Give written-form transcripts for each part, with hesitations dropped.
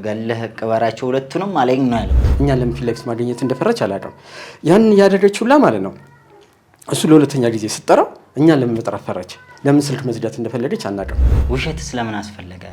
ገለህ ቀበራቸው ሁለቱንም አለኝ ነው ያለው። እኛ ለምን ፊለክስ ማግኘት እንደፈረች አላውቅም። ያን ያደረገችውላ ማለት ነው። እሱ ለሁለተኛ ጊዜ ስጠራው እኛ ለምን መጥራት ፈረች? ለምን ስልክ መዝጋት እንደፈለገች አናውቅም። ውሸት ስለምን አስፈለገ?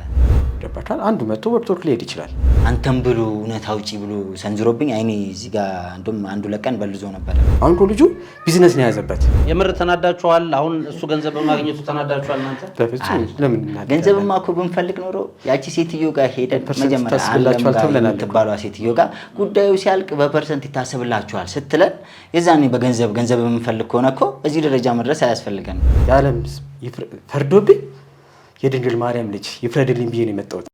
ገባካል? አንዱ መጥቶ ወርክ ሊሄድ ይችላል። አንተም ብሎ እውነት አውጪ ብሎ ሰንዝሮብኝ አይኔ እዚህ ጋር እንደውም አንዱ ለቀን በልዞ ነበር። አሁን ልጁ ቢዝነስ ነው የያዘበት። የምር ተናዳችኋል? አሁን እሱ ገንዘብ በማግኘቱ ተናዳችኋል እናንተ? በፍጹም ለምን ገንዘብማ እኮ ብንፈልግ ኖሮ ያቺ ሴትዮ ጋር ሄደን መጀመሪያ ተባሏ ሴትዮ ጋር ጉዳዩ ሲያልቅ በፐርሰንት ይታሰብላችኋል ስትለን የዛኔ ገንዘብ የምንፈልግ ከሆነ እኮ እዚህ ደረጃ መድረስ አያስፈልገንም። የዓለም ፈርዶብኝ የድንግል ማርያም ልጅ ይፍረድልኝ ብዬ ነው የመጣሁት።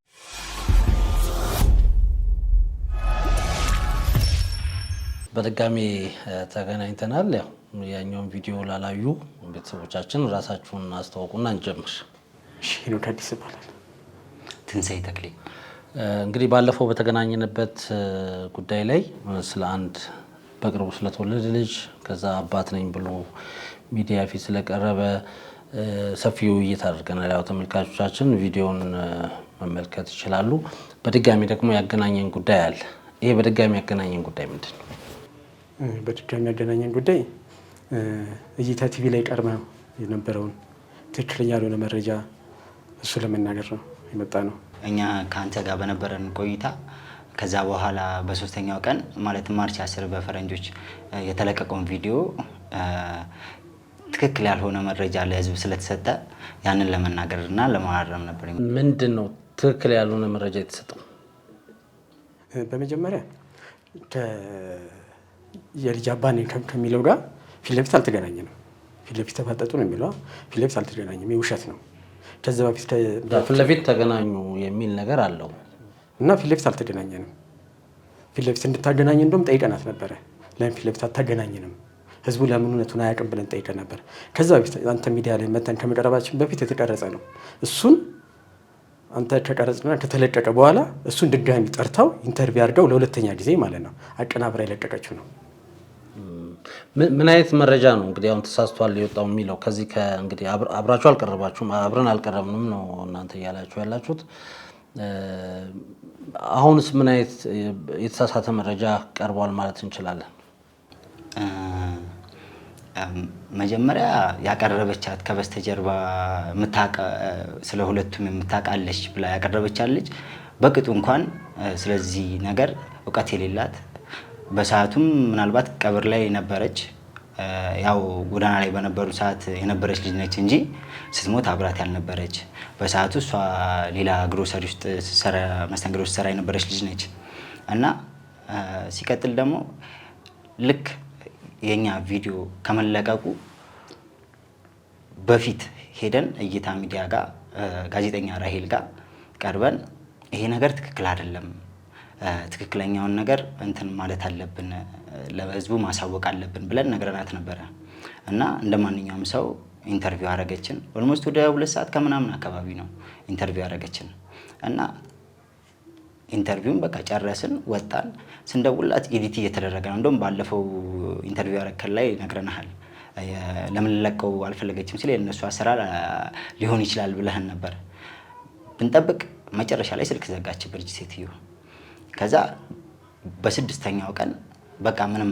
በድጋሚ ተገናኝተናል። ያው ያኛውን ቪዲዮ ላላዩ ቤተሰቦቻችን ራሳችሁን አስተዋውቁና እንጀምር። እሺ ነው ከአዲስ ይባላል። ትንሳኤ ተክሌ። እንግዲህ ባለፈው በተገናኘንበት ጉዳይ ላይ ስለ አንድ በቅርቡ ስለተወለደ ልጅ ከዛ አባት ነኝ ብሎ ሚዲያ ፊት ስለቀረበ ሰፊው ውይይት አድርገናል። ያው ተመልካቾቻችን ቪዲዮውን መመልከት ይችላሉ። በድጋሚ ደግሞ ያገናኘን ጉዳይ አለ። ይሄ በድጋሚ ያገናኘን ጉዳይ ምንድን ነው? በድጋሚ ያገናኘን ጉዳይ እይታ ቲቪ ላይ ቀርበ የነበረውን ትክክለኛ ያልሆነ መረጃ እሱ ለመናገር ነው የመጣ ነው። እኛ ከአንተ ጋር በነበረን ቆይታ ከዛ በኋላ በሶስተኛው ቀን ማለት ማርች 10 በፈረንጆች የተለቀቀውን ቪዲዮ ትክክል ያልሆነ መረጃ ለህዝብ ስለተሰጠ ያንን ለመናገርና ለማረም ነበር። ምንድን ነው ትክክል ያልሆነ መረጃ የተሰጠው? በመጀመሪያ የልጅ አባኔ ከሚለው ጋር ፊት ለፊት አልተገናኘንም። ፊት ለፊት ተፋጠጡ ነው የሚለው፣ ፊት ለፊት አልተገናኘም። የውሸት ነው። ከዛ በፊት ፊት ለፊት ተገናኙ የሚል ነገር አለው እና ፊት ለፊት አልተገናኘንም። ፊት ለፊት እንድታገናኝ እንደውም ጠይቀናት ነበረ። ለምን ፊት ለፊት አታገናኘንም? ህዝቡ ለምን እውነቱን አያውቅም ብለን ጠይቀን ነበር። ከዛ በፊት አንተ ሚዲያ ላይ መተን ከመቀረባችን በፊት የተቀረጸ ነው። እሱን አንተ ከቀረጽና ከተለቀቀ በኋላ እሱን ድጋሚ ጠርተው ኢንተርቪው አድርገው ለሁለተኛ ጊዜ ማለት ነው አቀናብራ የለቀቀችው ነው። ምን አይነት መረጃ ነው እንግዲህ አሁን ተሳስቷል የወጣው የሚለው? ከዚህ ከእንግዲህ አብራችሁ አልቀረባችሁም፣ አብረን አልቀረብንም ነው እናንተ እያላችሁ ያላችሁት። አሁንስ ምን አይነት የተሳሳተ መረጃ ቀርቧል ማለት እንችላለን? መጀመሪያ ያቀረበቻት ከበስተጀርባ ስለ ሁለቱም የምታውቃለች ብላ ያቀረበቻት ልጅ በቅጡ እንኳን ስለዚህ ነገር እውቀት የሌላት በሰዓቱም ምናልባት ቀብር ላይ ነበረች፣ ያው ጎዳና ላይ በነበሩ ሰዓት የነበረች ልጅ ነች እንጂ ስትሞት አብራት ያልነበረች። በሰዓቱ እሷ ሌላ ግሮሰሪ ውስጥ መስተንግዶ ስትሰራ የነበረች ልጅ ነች። እና ሲቀጥል ደግሞ ልክ የኛ ቪዲዮ ከመለቀቁ በፊት ሄደን እይታ ሚዲያ ጋር ጋዜጠኛ ራሄል ጋር ቀርበን ይሄ ነገር ትክክል አይደለም፣ ትክክለኛውን ነገር እንትን ማለት አለብን፣ ለህዝቡ ማሳወቅ አለብን ብለን ነግረናት ነበረ። እና እንደማንኛውም ሰው ኢንተርቪው አረገችን። ኦልሞስት ወደ 2 ሰዓት ከምናምን አካባቢ ነው ኢንተርቪው አረገችን። እና ኢንተርቪውን በቃ ጨረስን፣ ወጣን። ስንደውላት ኤዲት እየተደረገ ነው። እንደውም ባለፈው ኢንተርቪው አረከል ላይ ነግረናል። ለምን ለቀው አልፈለገችም ሲል የነሱ አሰራር ሊሆን ይችላል ብለህን ነበር። ብንጠብቅ መጨረሻ ላይ ስልክ ዘጋችብን ሴትዮ። ከዛ በ6ኛው ቀን በቃ ምንም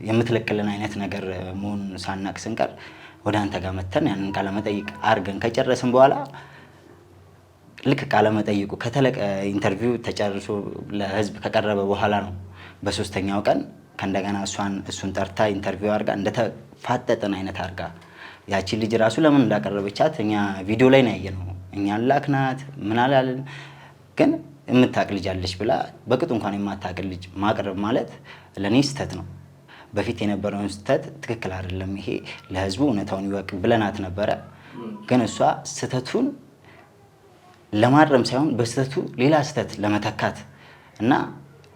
የምትለቅልን አይነት ነገር መሆኑን ሳናቅ ስንቀር ወደ አንተ ጋር መተን ያንን ቃለ መጠይቅ አርገን ከጨረስን በኋላ ልክ ቃለ መጠይቁ ኢንተርቪው ተጨርሶ ለህዝብ ከቀረበ በኋላ ነው በ3ኛው ቀን ከእንደገና እሱን ጠርታ ኢንተርቪው አርጋ እንደተፋጠጠን አይነት አርጋ ያቺ ልጅ ራሱ ለምን እንዳቀረበቻት እኛ ቪዲዮ ላይ ነው ያየነው። እኛ ላክናት ምን አላልን፣ ግን የምታቅ ልጅ አለች ብላ በቅጡ እንኳን የማታቅ ልጅ ማቅረብ ማለት ለኔ ስህተት ነው። በፊት የነበረውን ስህተት ትክክል አይደለም፣ ይሄ ለህዝቡ እውነታውን ይወቅ ብለናት ነበረ። ግን እሷ ስህተቱን ለማረም ሳይሆን በስህተቱ ሌላ ስህተት ለመተካት እና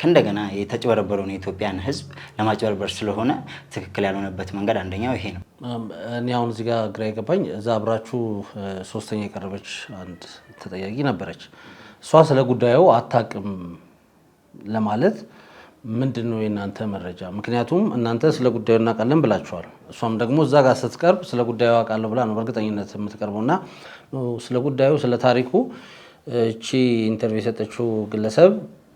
ከእንደገና የተጨበረበረውን የኢትዮጵያን ህዝብ ለማጨበርበር ስለሆነ ትክክል ያልሆነበት መንገድ አንደኛው ይሄ ነው። እኔ አሁን እዚህ ጋር ግራ የገባኝ እዛ አብራችሁ ሶስተኛ የቀረበች አንድ ተጠያቂ ነበረች። እሷ ስለ ጉዳዩ አታውቅም ለማለት ምንድን ነው የእናንተ መረጃ? ምክንያቱም እናንተ ስለ ጉዳዩ እናውቃለን ብላችኋል። እሷም ደግሞ እዛ ጋር ስትቀርብ ስለ ጉዳዩ አውቃለሁ ብላ ነው በእርግጠኝነት የምትቀርበው እና ስለ ጉዳዩ ስለ ታሪኩ እቺ ኢንተርቪው የሰጠችው ግለሰብ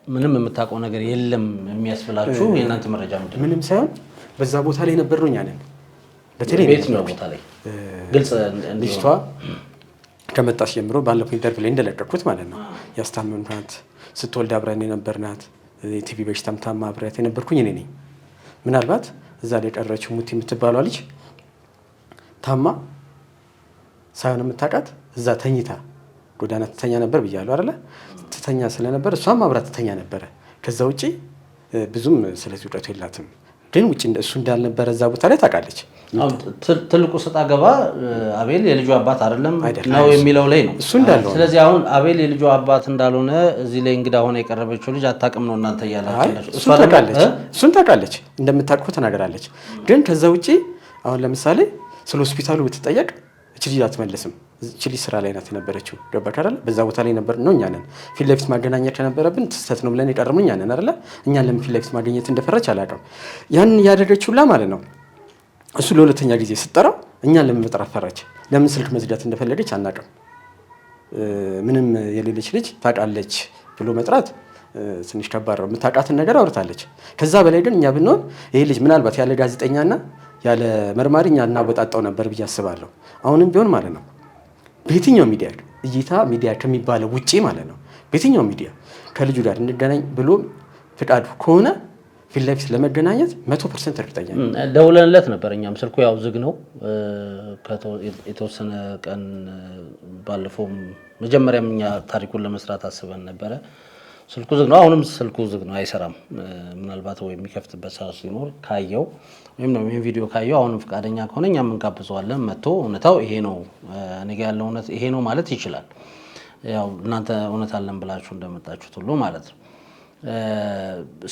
ምንም የምታውቀው ነገር የለም የሚያስብላችሁ የእናንተ መረጃ ምንድን ነው? ምንም ሳይሆን በዛ ቦታ ላይ ነበር ነው እኛ ነን። በተለይ ቤት ነው ቦታ ላይ ግልጽ ልጅቷ ከመጣች ጀምሮ ባለፈው ኢንተርቪው ላይ እንደለቀኩት ማለት ነው ያስታመምናት ስትወልድ አብረን የነበርናት የቲቪ በሽታም ታማ አብሬያት የነበርኩኝ እኔ ነኝ። ምናልባት እዛ ላይ የቀረችው ሙቲ የምትባሏ ልጅ ታማ ሳይሆን የምታውቃት እዛ ተኝታ ጎዳና ትተኛ ነበር ብያለሁ አይደለ? ትተኛ ስለነበር እሷም አብራት ትተኛ ነበረ። ከዛ ውጪ ብዙም ስለዚህ እውቀቱ የላትም። ግን ውጪ እሱ እንዳልነበረ እዛ ቦታ ላይ ታውቃለች። ትልቁ ሰጣ ገባ አቤል የልጁ አባት አይደለም ነው የሚለው ላይ ነው እሱ እንዳለው። ስለዚህ አሁን አቤል የልጁ አባት እንዳልሆነ እዚህ ላይ እንግዳ ሆነ የቀረበችው ልጅ አታውቅም ነው እናንተ እያላችሁ። እሱን ታውቃለች እንደምታውቁ ተናገራለች። ግን ከዛ ውጪ አሁን ለምሳሌ ስለ ሆስፒታሉ ብትጠየቅ እቺ ልጅ አትመልስም። እቺ ልጅ ስራ ላይ ናት የነበረችው። ገባክ አይደል? በዛ ቦታ ላይ ነበር ነው እኛ ነን ፊት ለፊት ማገናኘት ከነበረብን ተስተት ነው ብለን የቀረብነው እኛ ነን አይደል? እኛን ለምን ፊት ለፊት ማገኘት እንደፈረች አላውቅም። ያንን ያደረገችውላ ማለት ነው። እሱ ለሁለተኛ ጊዜ ስትጠራው እኛን ለምን መጥራት ፈራች? ለምን ስልክ መዝጋት እንደፈለገች አናውቅም። ምንም የሌለች ልጅ ታውቃለች ብሎ መጥራት ትንሽ ከባድ ነው። የምታውቃትን ነገር አውርታለች። ከዛ በላይ ግን እኛ ብንሆን ይሄ ልጅ ምናልባት ያለ ጋዜጠኛና ያለ መርማሪ እኛ እናወጣጣው ነበር ብዬ አስባለሁ። አሁንም ቢሆን ማለት ነው በየትኛው ሚዲያ እይታ ሚዲያ ከሚባለው ውጪ ማለት ነው በየትኛው ሚዲያ ከልጁ ጋር እንገናኝ ብሎ ፍቃዱ ከሆነ ፊት ለፊት ለመገናኘት 100% እርግጠኛ ነኝ። ደውለንለት ነበር። እኛም ስልኩ ያው ዝግ ነው። የተወሰነ ቀን ባለፈው መጀመሪያም እኛ ታሪኩን ለመስራት አስበን ነበረ። ስልኩ ዝግ ነው። አሁንም ስልኩ ዝግ ነው፣ አይሰራም። ምናልባት ወይ የሚከፍትበት ሰዓት ሲኖር ካየው ወይም ነው ይሄን ቪዲዮ ካየው አሁንም ፈቃደኛ ከሆነ እኛም እንጋብዘዋለን። መጥቶ እውነታው ይሄ ነው እኔ ጋር ያለው እውነት ይሄ ነው ማለት ይችላል። ያው እናንተ እውነት አለን ብላችሁ እንደመጣችሁት ሁሉ ማለት ነው።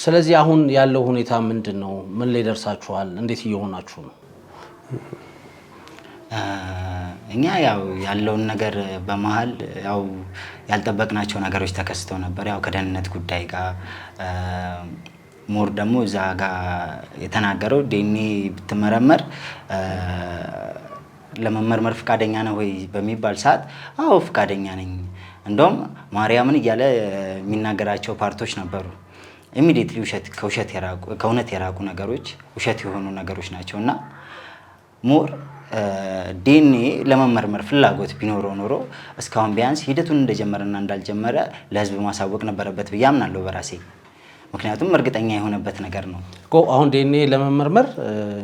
ስለዚህ አሁን ያለው ሁኔታ ምንድን ነው? ምን ላይ ደርሳችኋል? እንዴት እየሆናችሁ ነው? እኛ ያው ያለውን ነገር በመሀል ያው ያልጠበቅናቸው ነገሮች ተከስተው ነበር። ያው ከደህንነት ጉዳይ ጋር ሞር ደግሞ እዛ ጋር የተናገረው ዴኔ ብትመረመር ለመመርመር ፍቃደኛ ነው ወይ በሚባል ሰዓት አዎ ፍቃደኛ ነኝ፣ እንደውም ማርያምን እያለ የሚናገራቸው ፓርቶች ነበሩ። ኢሚዲየትሊ ከእውነት የራቁ ነገሮች፣ ውሸት የሆኑ ነገሮች ናቸው እና ሞር ዲኤንኤ ለመመርመር ፍላጎት ቢኖረው ኖሮ እስካሁን ቢያንስ ሂደቱን እንደጀመረና እንዳልጀመረ ለህዝብ ማሳወቅ ነበረበት ብዬ አምናለሁ በራሴ። ምክንያቱም እርግጠኛ የሆነበት ነገር ነው እኮ። አሁን ዲኤንኤ ለመመርመር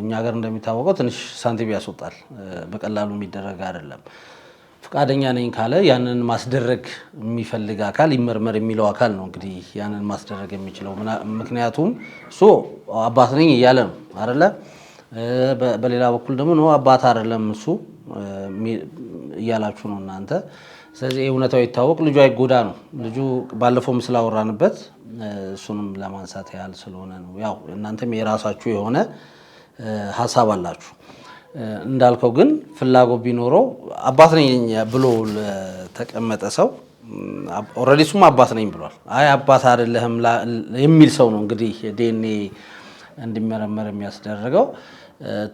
እኛ ሀገር እንደሚታወቀው ትንሽ ሳንቲም ያስወጣል፣ በቀላሉ የሚደረግ አይደለም። ፍቃደኛ ነኝ ካለ ያንን ማስደረግ የሚፈልግ አካል ይመርመር የሚለው አካል ነው እንግዲህ ያንን ማስደረግ የሚችለው። ምክንያቱም እሱ አባት ነኝ እያለ ነው አይደለ? በሌላ በኩል ደግሞ ነው አባት አይደለም እሱ እያላችሁ ነው እናንተ። ስለዚህ እውነታው ይታወቅ፣ ልጁ አይጎዳ ነው። ልጁ ባለፈውም ስላወራንበት እሱንም ለማንሳት ያህል ስለሆነ ነው። ያው እናንተም የራሳችሁ የሆነ ሀሳብ አላችሁ። እንዳልከው ግን ፍላጎት ቢኖረው አባት ነኝ ብሎ ለተቀመጠ ሰው ኦልሬዲ እሱም አባት ነኝ ብሏል። አይ አባት አይደለህም የሚል ሰው ነው እንግዲህ ዲኤንኤ እንዲመረመር የሚያስደርገው።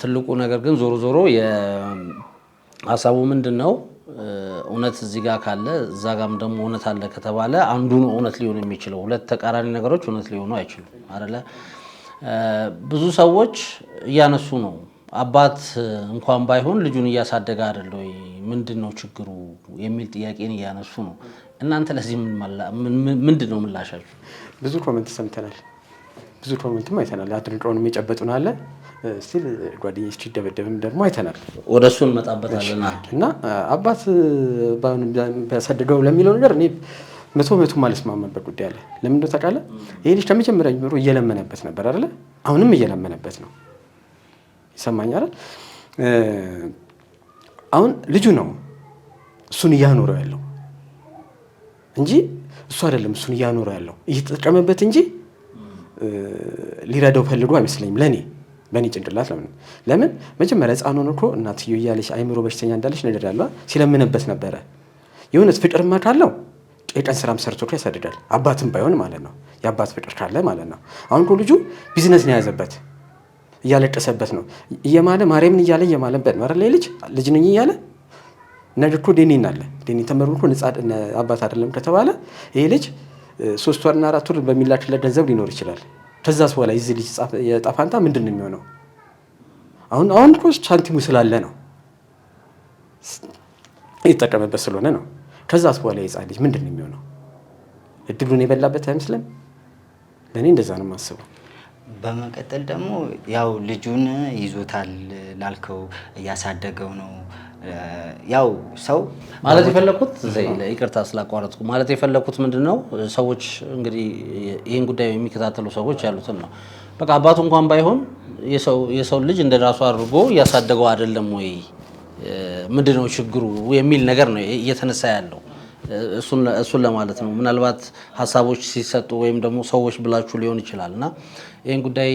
ትልቁ ነገር ግን ዞሮ ዞሮ የሀሳቡ ምንድን ነው? እውነት እዚህ ጋር ካለ እዛ ጋም ደግሞ እውነት አለ ከተባለ አንዱ ነው እውነት ሊሆን የሚችለው። ሁለት ተቃራኒ ነገሮች እውነት ሊሆኑ አይችሉም አይደለ? ብዙ ሰዎች እያነሱ ነው አባት እንኳን ባይሆን ልጁን እያሳደገ አይደለ ወይ? ምንድን ነው ችግሩ የሚል ጥያቄን እያነሱ ነው። እናንተ ለዚህ ምንድን ነው ምላሻችሁ? ብዙ ኮሜንት ሰምተናል፣ ብዙ ኮሜንትም አይተናል። አድርቀውን የሚጨበጡን አለ ስቲል ጓደኞች ሲደበደብም ደግሞ አይተናል። ወደ እሱ እንመጣበታለን እና አባት ቢያሳድገው ለሚለው ነገር እኔ 100% ማልስማማበት ጉዳይ አለ። ለምን እንደው ታውቃለህ? ይሄ ልጅ ከመጀመሪያ ጀምሮ እየለመነበት ነበር አይደለ? አሁንም እየለመነበት ነው። ይሰማኛል። አሁን ልጁ ነው እሱን እያኖረው ያለው እንጂ እሱ አይደለም እሱን እያኖረው ያለው፣ እየተጠቀመበት እንጂ ሊረዳው ፈልጎ አይመስለኝም። በእኔ ጭንቅላት ለምን መጀመሪያ ሕፃን ሆኖ እኮ እናትየው እያለች አይምሮ በሽተኛ እንዳለች ነገር ያለው ሲለምንበት ነበረ። የእውነት ፍቅርማ ካለው የቀን ስራም ሰርቶ እኮ ያሳድዳል፣ አባትም ባይሆን ማለት ነው። የአባት ፍቅር ካለ ማለት ነው። አሁን እኮ ልጁ ቢዝነስ ነው የያዘበት፣ እያለቀሰበት ነው እየማለ ማርያምን እያለ እየማለበት ነው አይደል? ልጅ ነኝ እያለ ነገ እኮ ዴኒን አለ ዴኒ ተመርቆ ነፃ አባት አይደለም ከተባለ ይሄ ልጅ 3 ወርና 4 ወር በሚላክለት ገንዘብ ሊኖር ይችላል። ከዛስ በኋላ እዚህ ልጅ የጣፋንታ ምንድነው የሚሆነው? አሁን እኮ ሳንቲሙ ስላለ ነው ይተቀመበት ስለሆነ ነው። ከዛስ በኋላ የጻን ልጅ ምንድነው የሚሆነው? እድሉን የበላበት አይመስልም? ለኔ እንደዛ ነው የማስበው። በመቀጠል ደግሞ ያው ልጁን ይዞታል ላልከው እያሳደገው ነው። ያው ሰው ማለት የፈለኩት ይቅርታ ስላቋረጥኩ ማለት የፈለኩት ምንድነው ሰዎች እንግዲህ ይሄን ጉዳይ የሚከታተሉ ሰዎች ያሉትን ነው። በቃ አባቱ እንኳን ባይሆን የሰው ልጅ እንደራሱ አድርጎ ያሳደገው አይደለም ወይ ምንድነው ችግሩ የሚል ነገር ነው እየተነሳ ያለው። እሱን ለማለት ነው። ምናልባት ሀሳቦች ሲሰጡ ወይም ደግሞ ሰዎች ብላችሁ ሊሆን ይችላልና ይሄን ጉዳይ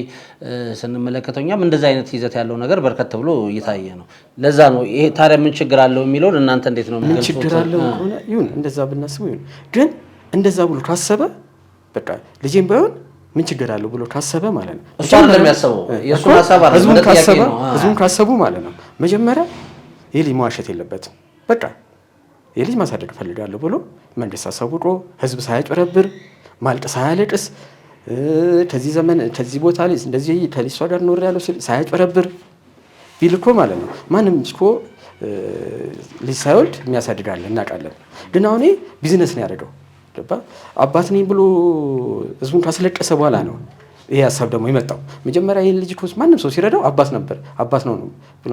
ስንመለከተው እኛም እንደዛ አይነት ይዘት ያለው ነገር በርከት ብሎ እየታየ ነው። ለዛ ነው ይሄ ታዲያ ምን ችግር አለው የሚለውን እናንተ እንዴት ነው ምን ችግር አለው ሆነ ይሁን እንደዛ ብናስበው ይሁን። ግን እንደዛ ብሎ ካሰበ በቃ ልጄም ባይሆን ምን ችግር አለው ብሎ ካሰበ ማለት ነው እሱ አይደለም ያሰበው የሱ ሐሳብ አይደለም ህዝቡን ካሰቡ ማለት ነው መጀመሪያ ይሄ ልጅ መዋሸት የለበትም። በቃ ይሄ ልጅ ማሳደግ ፈልጋለሁ ብሎ መንግስት አሳውቆ ህዝብ ሳያጭበረብር ማልቀስ ሳያለቅስ ከዚህ ዘመን ከዚህ ቦታ ላይ እንደዚህ ከሊሷ ጋር ኖር ያለው ሳያጭበረብር ቢልኮ ማለት ነው ማንም እኮ ልጅ ሳይወልድ የሚያሳድጋል እናውቃለን። ግን አሁን ቢዝነስ ነው ያደረገው አባት ነኝ ብሎ ህዝቡን ካስለቀሰ በኋላ ነው ይሄ ሀሳብ ደግሞ የመጣው። መጀመሪያ ይሄን ልጅ ኮስ ማንም ሰው ሲረዳው አባት ነው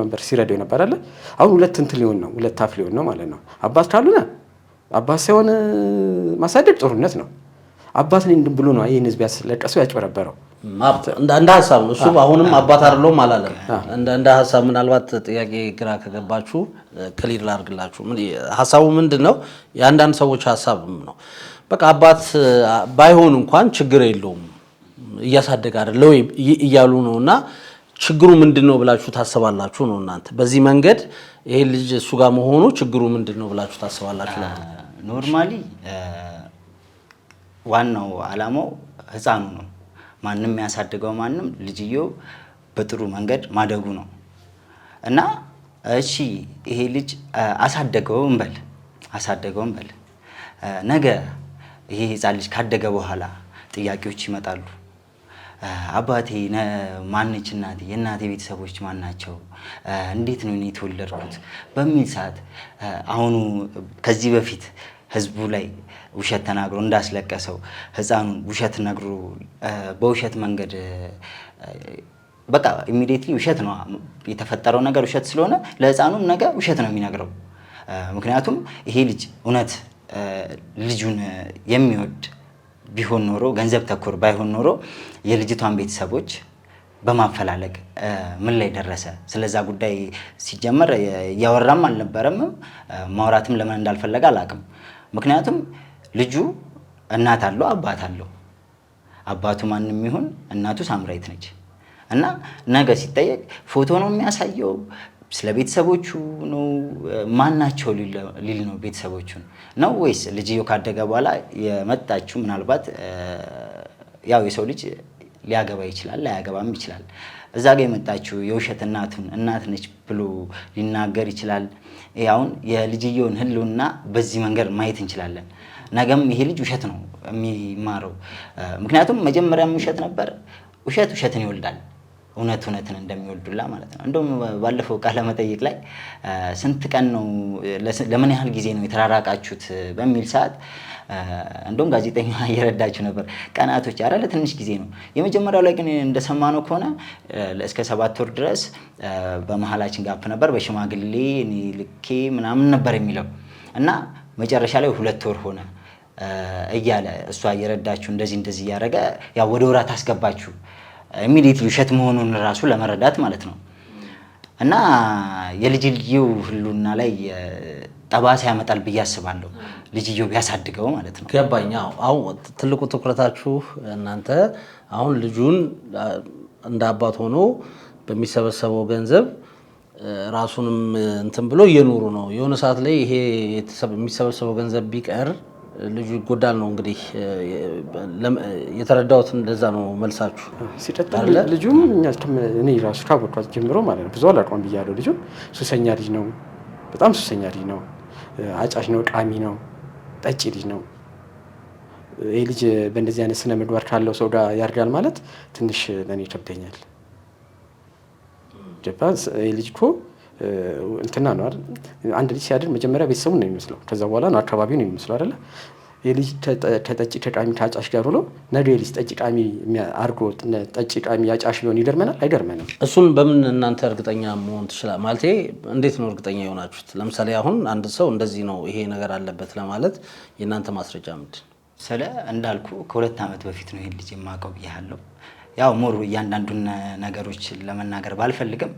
ነበር ሲረዳው ነበር አይደል? አሁን ሁለት እንትን ሊሆን ነው ሁለት ታፍ ሊሆን ነው ማለት ነው። አባት ካሉና አባት ሳይሆን ማሳደግ ጦርነት ነው። አባት ነኝ ብሎ ነው ይሄን ህዝብ ያስለቀሰው ያጭበረበረው እንደ ሀሳብ ነው። እሱ አሁንም አባት አይደለም አላለም። እንደ ሀሳብ ምናልባት ጥያቄ ግራ ከገባችሁ ክሊር ላድርግላችሁ። ሀሳቡ ምንድነው? የአንዳንድ ሰዎች ሀሳብ ነው በቃ አባት ባይሆን እንኳን ችግር የለውም እያሳደገ አይደል ወይ እያሉ ነውና ችግሩ ምንድነው ብላችሁ ታስባላችሁ ነው እናንተ በዚህ መንገድ ይሄ ልጅ እሱ ጋር መሆኑ ችግሩ ምንድነው ብላችሁ ታስባላችሁ? ኖርማሊ ዋናው አላማው ህፃኑ ነው። ማንንም ያሳደገው ማንም ልጅየው በጥሩ መንገድ ማደጉ ነው እና እሺ ይሄ ልጅ አሳደገው እንበል ነገ ይሄ ህፃን ልጅ ካደገ በኋላ ጥያቄዎች ይመጣሉ። አባቴ ማንች እናቴ የእናቴ ቤተሰቦች ማን ናቸው? እንዴት ነው እኔ የተወለድኩት? በሚል ሰዓት አሁኑ ከዚህ በፊት ህዝቡ ላይ ውሸት ተናግሮ እንዳስለቀሰው ህፃኑን ውሸት ነግሮ በውሸት መንገድ በቃ ኢሚዲየትሊ ውሸት ነው የተፈጠረው ነገር ውሸት ስለሆነ ለህፃኑም ነገ ውሸት ነው የሚነግረው። ምክንያቱም ይሄ ልጅ እውነት ልጁን የሚወድ ቢሆን ኖሮ ገንዘብ ተኮር ባይሆን ኖሮ የልጅቷን ቤተሰቦች በማፈላለግ ምን ላይ ደረሰ ስለዛ ጉዳይ ሲጀመር ያወራም አልነበረም። ማውራትም ለምን እንዳልፈለገ አላውቅም። ምክንያቱም ልጁ እናት አለው አባት አለው። አባቱ ማንንም ይሁን እናቱ ሳምራይት ነች እና ነገ ሲጠየቅ ፎቶ ነው የሚያሳየው ስለ ቤተሰቦቹ ነው ማናቸው ሊል ነው ቤተሰቦቹን ነው ወይስ ልጅየው ካደገ በኋላ የመጣችው ምናልባት ያው የሰው ልጅ ሊያገባ ይችላል ላያገባም ይችላል። እዛ ጋር የመጣችው የውሸት እናት ነች ብሎ ሊናገር ይችላል። ያውን የልጅየውን ህልውና በዚህ መንገድ ማየት እንችላለን። ነገም ይሄ ልጅ ውሸት ነው የሚማረው። ምክንያቱም መጀመሪያም ውሸት ነበር። ውሸትን ይወልዳል እውነትን እንደሚወልዱላ ማለት ነው። እንደውም ባለፈው ቃለ መጠይቅ ላይ ስንት ቀን ነው ለምን ያህል ጊዜ ነው የተራራቃችሁት በሚል ሰዓት እንደውም ጋዜጠኛ እየረዳችሁ ነበር። ቀናቶች አረ ለትንሽ ጊዜ ነው። የመጀመሪያው ላይ ግን እንደሰማነው ከሆነ እስከ 7 ወር ድረስ በመሃላችን ጋፕ ነበር በሽማግሌ እኔ ልኬ ምናምን ነበር የሚለው እና መጨረሻ ላይ 2 ወር ሆነ እያለ እሷ እየረዳችሁ እንደዚህ እያደረገ ያው ወደ ወራት አስገባችሁ ኢሚዲየትሊ ውሸት መሆኑን ራሱ ለመረዳት ማለት ነው። እና የልጅየው ህልውና ላይ ጠባሳ ያመጣል ብዬ አስባለሁ ልጅየው ቢያሳድገው ማለት ነው። ገባኝ። አሁን ትልቁ ትኩረታችሁ እናንተ አሁን ልጁን እንደ አባት ሆኖ በሚሰበሰበው ገንዘብ ራሱንም እንትን ብሎ እየኖሩ ነው። የሆነ ሰዓት ላይ ይሄ የሚሰበሰበው ገንዘብ ቢቀር ልጁ ይጎዳል ነው እንግዲህ የተረዳሁት። እንደዛ ነው መልሳችሁ። ሲጠጣል ልጁም እኔ ራሱ ካወቅኳት ጀምሮ ማለት ነው ብዙ አላውቀውም ብያለሁ። ልጁ ሱሰኛ ልጅ ነው፣ በጣም ሱሰኛ ልጅ ነው። አጫሽ ነው፣ ቃሚ ነው፣ ጠጪ ልጅ ነው። ይህ ልጅ በእንደዚህ አይነት ስነ ምግባር ካለው ሰው ጋር ያድጋል ማለት ትንሽ ለእኔ ይከብደኛል። ይህ ልጅ እኮ እንትና ነው አይደል? አንድ ልጅ ሲያድር መጀመሪያ ቤተሰቡን ነው የሚመስለው፣ ከዛ በኋላ ነው አካባቢው ነው የሚመስለው አይደለ? የልጅ ከጠጪ ከቃሚ ከአጫሽ ጋር ብሎ ነገ የልጅ ጠጪ ቃሚ አድርጎ ጠጪ ቃሚ አጫሽ ቢሆን ይገርመናል? አይገርመንም። እሱን በምን እናንተ እርግጠኛ መሆን ትችላል? ማለቴ እንዴት ነው እርግጠኛ የሆናችሁት? ለምሳሌ አሁን አንድ ሰው እንደዚህ ነው ይሄ ነገር አለበት ለማለት የእናንተ ማስረጃ ምንድን? ስለ እንዳልኩ ከ2 ዓመት በፊት ነው ይሄን ልጅ የማውቀው ብያለሁ። ያው ሞር እያንዳንዱን ነገሮች ለመናገር ባልፈልግም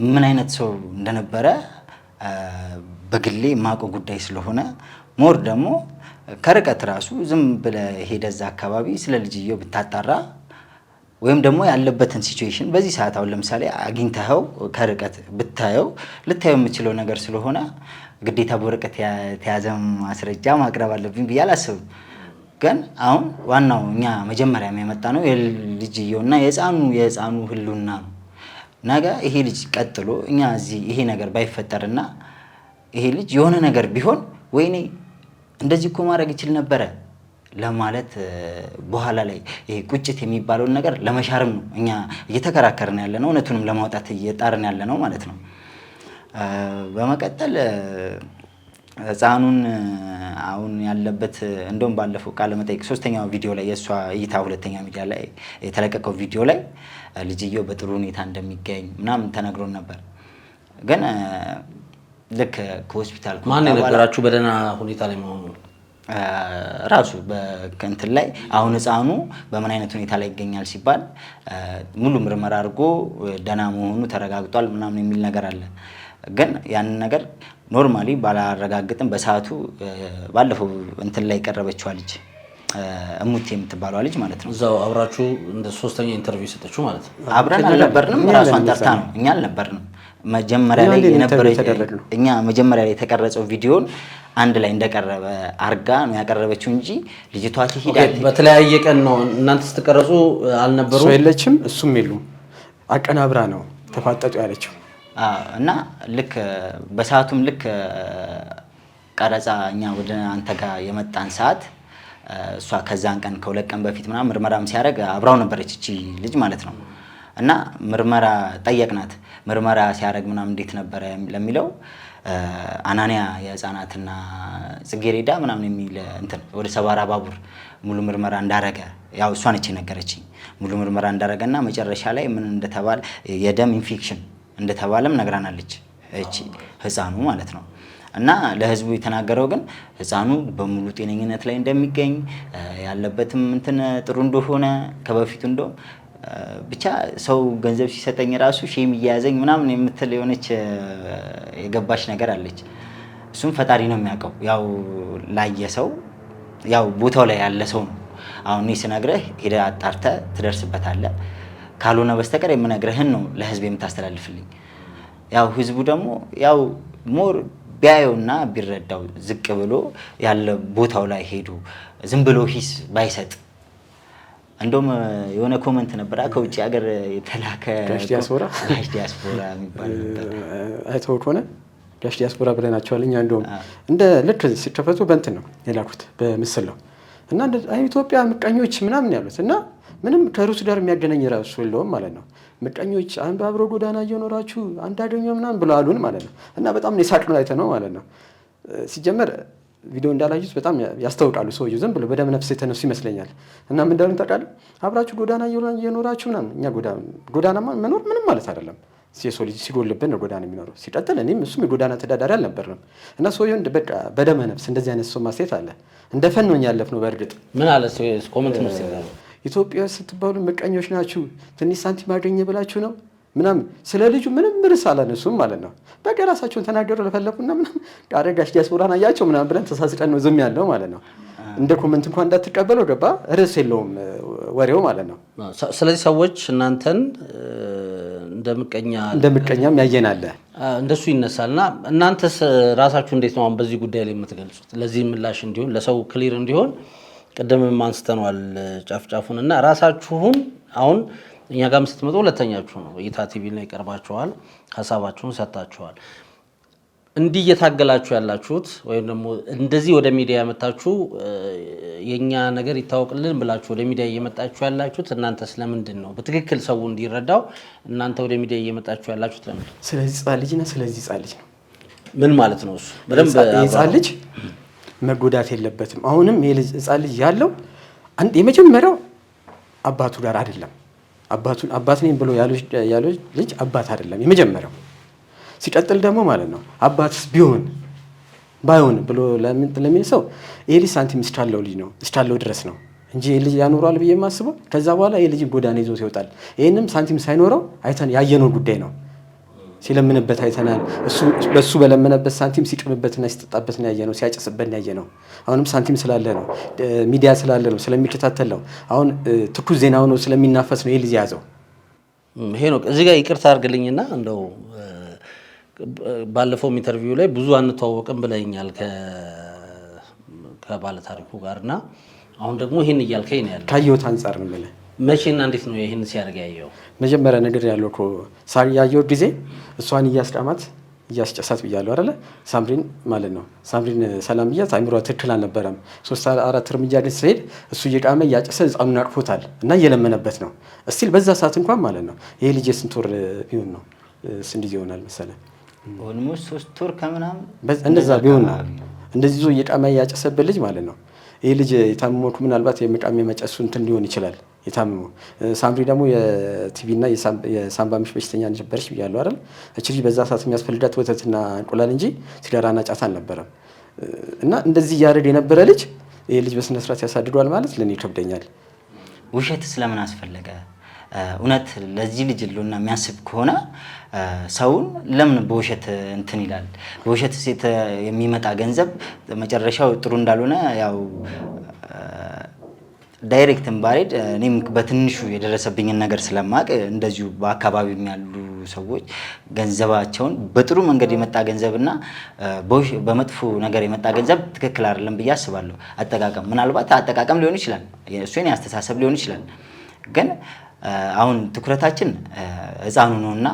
ምን አይነት ሰው እንደነበረ በግሌ የማውቀው ጉዳይ ስለሆነ ሞር ደግሞ ከርቀት ራሱ ዝም ብለህ ሄደህ እዛ አካባቢ ስለ ልጅየው ብታጣራ ወይም ደግሞ ያለበትን ሲቹዌሽን በዚህ ሰዓት አሁን ለምሳሌ አግኝተኸው ከርቀት ብታየው ልታየው የምችለው ነገር ስለሆነ ግዴታ በወረቀት የተያዘ ማስረጃ ማቅረብ አለብኝ ብዬ አላስብም። ግን አሁን ዋናው እኛ መጀመሪያ የመጣ ነው የልጅየውና የህፃኑ ህልውና ነው። ነገ ይሄ ልጅ ቀጥሎ እኛ እዚህ ይሄ ነገር ባይፈጠርና ይሄ ልጅ የሆነ ነገር ቢሆን ወይኔ እንደዚህ እኮ ማድረግ ይችል ነበረ ለማለት በኋላ ላይ ይሄ ቁጭት የሚባለውን ነገር ለመሻርም ነው እኛ እየተከራከርን ያለ ነው፣ እውነቱንም ለማውጣት እየጣርን ያለ ነው ማለት ነው። በመቀጠል ህፃኑን አሁን ያለበት እንደውም ባለፈው ቃለ መጠይቅ 3ኛው ቪዲዮ ላይ የእሷ እይታ 2ኛ ሚዲያ ላይ የተለቀቀው ቪዲዮ ላይ ልጅየው በጥሩ ሁኔታ እንደሚገኝ ምናምን ተነግሮን ነበር። ግን ልክ ከሆስፒታል ማን የነገራችሁ በደህና ሁኔታ ላይ መሆኑ? ራሱ በእንትን ላይ አሁን ህፃኑ በምን አይነት ሁኔታ ላይ ይገኛል ሲባል ሙሉ ምርመራ አድርጎ ደህና መሆኑ ተረጋግጧል ምናምን የሚል ነገር አለ። ግን ያንን ነገር ኖርማሊ ባላረጋግጥም በሰዓቱ ባለፈው እንትን ላይ ቀረበችዋ ልጅ እሙቴ የምትባለዋ ልጅ ማለት ነው። እዛው አብራችሁ እንደ 3ኛ ኢንተርቪው ሰጠችው ማለት ነው። አብረን አልነበርንም፣ ራሷን ጠርታ ነው፣ እኛ አልነበርንም። መጀመሪያ ላይ የነበረው እኛ መጀመሪያ ላይ የተቀረጸው ቪዲዮን አንድ ላይ እንደቀረበ አርጋ ነው ያቀረበችው እንጂ ልጅቷ ሲሄድ በተለያየ ቀን ነው እናንተ ስትቀረጹ አልነበሩም። እሱ የለችም እሱም የሉም፣ አቀናብራ ነው ተፋጠጡ ያለችው። እና ልክ በሰዓቱም ልክ ቀረጻ እኛ ወደ አንተ ጋር የመጣን ሰዓት እሷ ከዛን ቀን ከ2 ቀን በፊት ምናምን ምርመራም ሲያደርግ አብራው ነበረች እቺ ልጅ ማለት ነው። እና ምርመራ ጠየቅናት። ምርመራ ሲያደርግ ምናምን እንዴት ነበረ ለሚለው አናንያ የህፃናትና ጽጌሬዳ ምናምን የሚል እንትን ወደ ሰባራ ባቡር ሙሉ ምርመራ እንዳረገ ያው እሷ ነች የነገረችኝ። ሙሉ ምርመራ እንዳረገና መጨረሻ ላይ ምን እንደተባለ የደም ኢንፌክሽን እንደተባለም ነግራናለች እቺ ህፃኑ ማለት ነው። እና ለህዝቡ የተናገረው ግን ህፃኑ በሙሉ ጤነኝነት ላይ እንደሚገኝ ያለበትም እንትን ጥሩ እንደሆነ ከበፊቱ እንደው ብቻ ሰው ገንዘብ ሲሰጠኝ ራሱ ሼም እያያዘኝ ምናምን የምትል የሆነች የገባሽ ነገር አለች። እሱም ፈጣሪ ነው የሚያውቀው። ያው ላየ ሰው ያው ቦታው ላይ ያለ ሰው ነው። አሁን እኔ ስነግርህ ሄደህ አጣርተህ ትደርስበታለህ። ካልሆነ በስተቀር የምነግርህን ነው ለህዝብ የምታስተላልፍልኝ። ያው ህዝቡ ደግሞ ያው ሞር ቢያየውና ቢረዳው ዝቅ ብሎ ያለ ቦታው ላይ ሄዱ ዝም ብሎ ሂስ ባይሰጥ። እንደውም የሆነ ኮሜንት ነበር ከውጭ ሀገር የተላከ ጋሽ ዲያስፖራ የሚባል ነበር። አይተው ከሆነ ጋሽ ዲያስፖራ ብለናቸዋል እኛ። እንደውም እንደ ልክ ሲከፈቱ በእንትን ነው የላኩት በምስል ነው። እና ኢትዮጵያ ምቀኞች ምናምን ያሉት እና ምንም ከሩስ ጋር የሚያገናኝ ራሱ የለውም ማለት ነው። ምቀኞች አንዱ አብሮ ጎዳና እየኖራችሁ አንድ አገኘው ምናምን ብለው አሉን ማለት ነው። እና በጣም ነው የሳቅነው አይተነው ማለት ነው። ሲጀመር ቪዲዮ እንዳላዩት በጣም ያስታውቃሉ። ሰውዬው ዝም ብሎ በደም ነፍስ የተነሱ ይመስለኛል። እና ምን እንዳሉን ታውቃለህ? አብራችሁ ጎዳና እየኖራችሁ ምናምን። እኛ ጎዳና መኖር ምንም ማለት አይደለም። የሰው ልጅ ሲጎልብን ነው ጎዳና የሚኖረው። ሲቀጥል እኔም እሱም የጎዳና ተዳዳሪ አልነበርንም። እና ሰውዬው በቃ በደመ ነፍስ እንደዚህ አይነት ሰው ማስተያየት አለ። እንደ ፈን ነው ያለፍነው። በእርግጥ ምን አለ ኮሜንት ነው ኢትዮጵያ ስትባሉ ምቀኞች ናችሁ፣ ትንሽ ሳንቲም አገኘ ብላችሁ ነው ምናምን። ስለ ልጁ ምንም ርዕስ አላነሱም ማለት ነው። በቃ ራሳቸውን ተናገሩ ለፈለኩና ምናምን ጋሽ ዲያስፖራን አያቸው ምናምን ብለን ተሳስቀን ነው ዝም ያለው ማለት ነው። እንደ ኮሜንት እንኳን እንዳትቀበለው ገባ፣ ርዕስ የለውም ወሬው ማለት ነው። ስለዚህ ሰዎች እናንተን እንደ ምቀኛም ያየናለ እንደሱ ይነሳልና እናንተስ ራሳችሁ እንዴት ነው አሁን በዚህ ጉዳይ ላይ የምትገልጹት? ለዚህ ምላሽ እንዲሆን ለሰው ክሊር እንዲሆን ቅድምም አንስተነዋል ጫፍጫፉን እና ራሳችሁን አሁን እኛ ጋርም ስትመጡ ሁለተኛችሁ ነው። እይታ ቲቪ ላይ ቀርባችኋል፣ ሀሳባችሁን ሰጥታችኋል። እንዲህ እየታገላችሁ ያላችሁት ወይም ደግሞ እንደዚህ ወደ ሚዲያ ያመጣችሁ የኛ ነገር ይታወቅልን ብላችሁ ወደ ሚዲያ እየመጣችሁ ያላችሁት እናንተ ስለምንድን ነው? በትክክል ሰው እንዲረዳው እናንተ ወደ ሚዲያ እየመጣችሁ ያላችሁት ለምን? ስለዚህ ሕፃን ልጅ ነው። ስለዚህ ሕፃን ልጅ ነው ምን ማለት ነው? እሱ በደንብ ሕፃን ልጅ መጎዳት የለበትም። አሁንም ሕፃን ልጅ ያለው የመጀመሪያው አባቱ ጋር አይደለም። አባት ነኝ ብሎ ያለው ልጅ አባት አይደለም የመጀመሪያው። ሲቀጥል ደግሞ ማለት ነው አባትስ ባይሆን ብሎ ለሚል ሰው ይሄ ልጅ ሳንቲም እስካለው ልጅ ነው እስካለው ድረስ ነው እንጂ ይሄ ልጅ ያኖራል ብዬ የማስበው ከዛ በኋላ ይሄ ልጅ ጎዳና ይዞት ይወጣል። ይሄንም ሳንቲም ሳይኖረው አይተን ያየነው ጉዳይ ነው። ሲለምንበት አይተናል። በሱ በለመነበት ሳንቲም ሲቅምበትና ሲጠጣበትና ያየነው፣ ሲያጨስበት ያየነው። አሁንም ሳንቲም ስላለ ነው፣ ሚዲያ ስላለ ነው፣ ስለሚከታተል ነው። አሁን ትኩስ ዜና ሆኖ ስለሚናፈስ ነው ይሄ ልጅ ያዘው። ይሄ ነው። እዚህ ጋር ይቅርታ አድርግልኝና እንደው ባለፈው ኢንተርቪው ላይ ብዙ አንተዋወቅም ብለኛል ከባለ ታሪኩ ጋርና አሁን ደግሞ ይሄን እያልከኝ ነው ያለው። ካየሁት አንፃር ነው ማለት መቼና እንዴት ነው ይሄን ሲያደርግ ያየው? መጀመሪያ ነገር ያለው እኮ ሳሪ ያየው ጊዜ እሷን እያስቃማት እያስጨሳት ብያለሁ አይደለ? ሳምሪን ማለት ነው። ሳምሪን ሰላም ብያት አይምሯ ትክክል አልነበረም። 3-4 እርምጃ ግን ሲሄድ እሱ እየቃመ እያጨሰ ሕፃኑን አቅፎታል እና እየለመነበት ነው። እስቲል በዛ ሰዓት እንኳን ማለት ነው ይሄ ልጅ የስንት ወር ቢሆን ነው እንዲህ ይሆናል መሰለህ? ኦልሞስት 3 ወር ከምናምን እንደዛ ቢሆን ነው እንደዚህ ዞ እየቃመ እያጨሰበት ልጅ ማለት ነው። ይሄ ልጅ የታመመው ምናልባት የመቃም የመጨሱ እንትን ሊሆን ይችላል የታመመው። ሳምሪ ደግሞ የቲቪና የሳምባ ምች በሽተኛ ነበረች ብያለሁ አይደል? እቺ ልጅ በዛ ሰዓት የሚያስፈልጋት ወተትና እንቁላል እንጂ ሲጋራና ጫት አልነበረም። እና እንደዚህ እያረድ የነበረ ልጅ ይሄ ልጅ በስነ ስርዓት ያሳድዷል ማለት ለኔ ይከብደኛል። ውሸት ስለምን አስፈለገ? እውነት ለዚህ ልጅ ሉና የሚያስብ ከሆነ ሰውን ለምን በውሸት እንትን ይላል? በውሸት የሚመጣ ገንዘብ መጨረሻው ጥሩ እንዳልሆነ ያው ዳይሬክትን ባሬድ እኔም በትንሹ የደረሰብኝን ነገር ስለማቅ እንደዚሁ በአካባቢ ያሉ ሰዎች ገንዘባቸውን በጥሩ መንገድ የመጣ ገንዘብና በመጥፎ ነገር የመጣ ገንዘብ ትክክል አይደለም ብዬ አስባለሁ። አጠቃቀም ምናልባት አጠቃቀም ሊሆን ይችላል፣ እሱ የኔ አስተሳሰብ ሊሆን ይችላል። ግን አሁን ትኩረታችን ሕፃኑ ነውና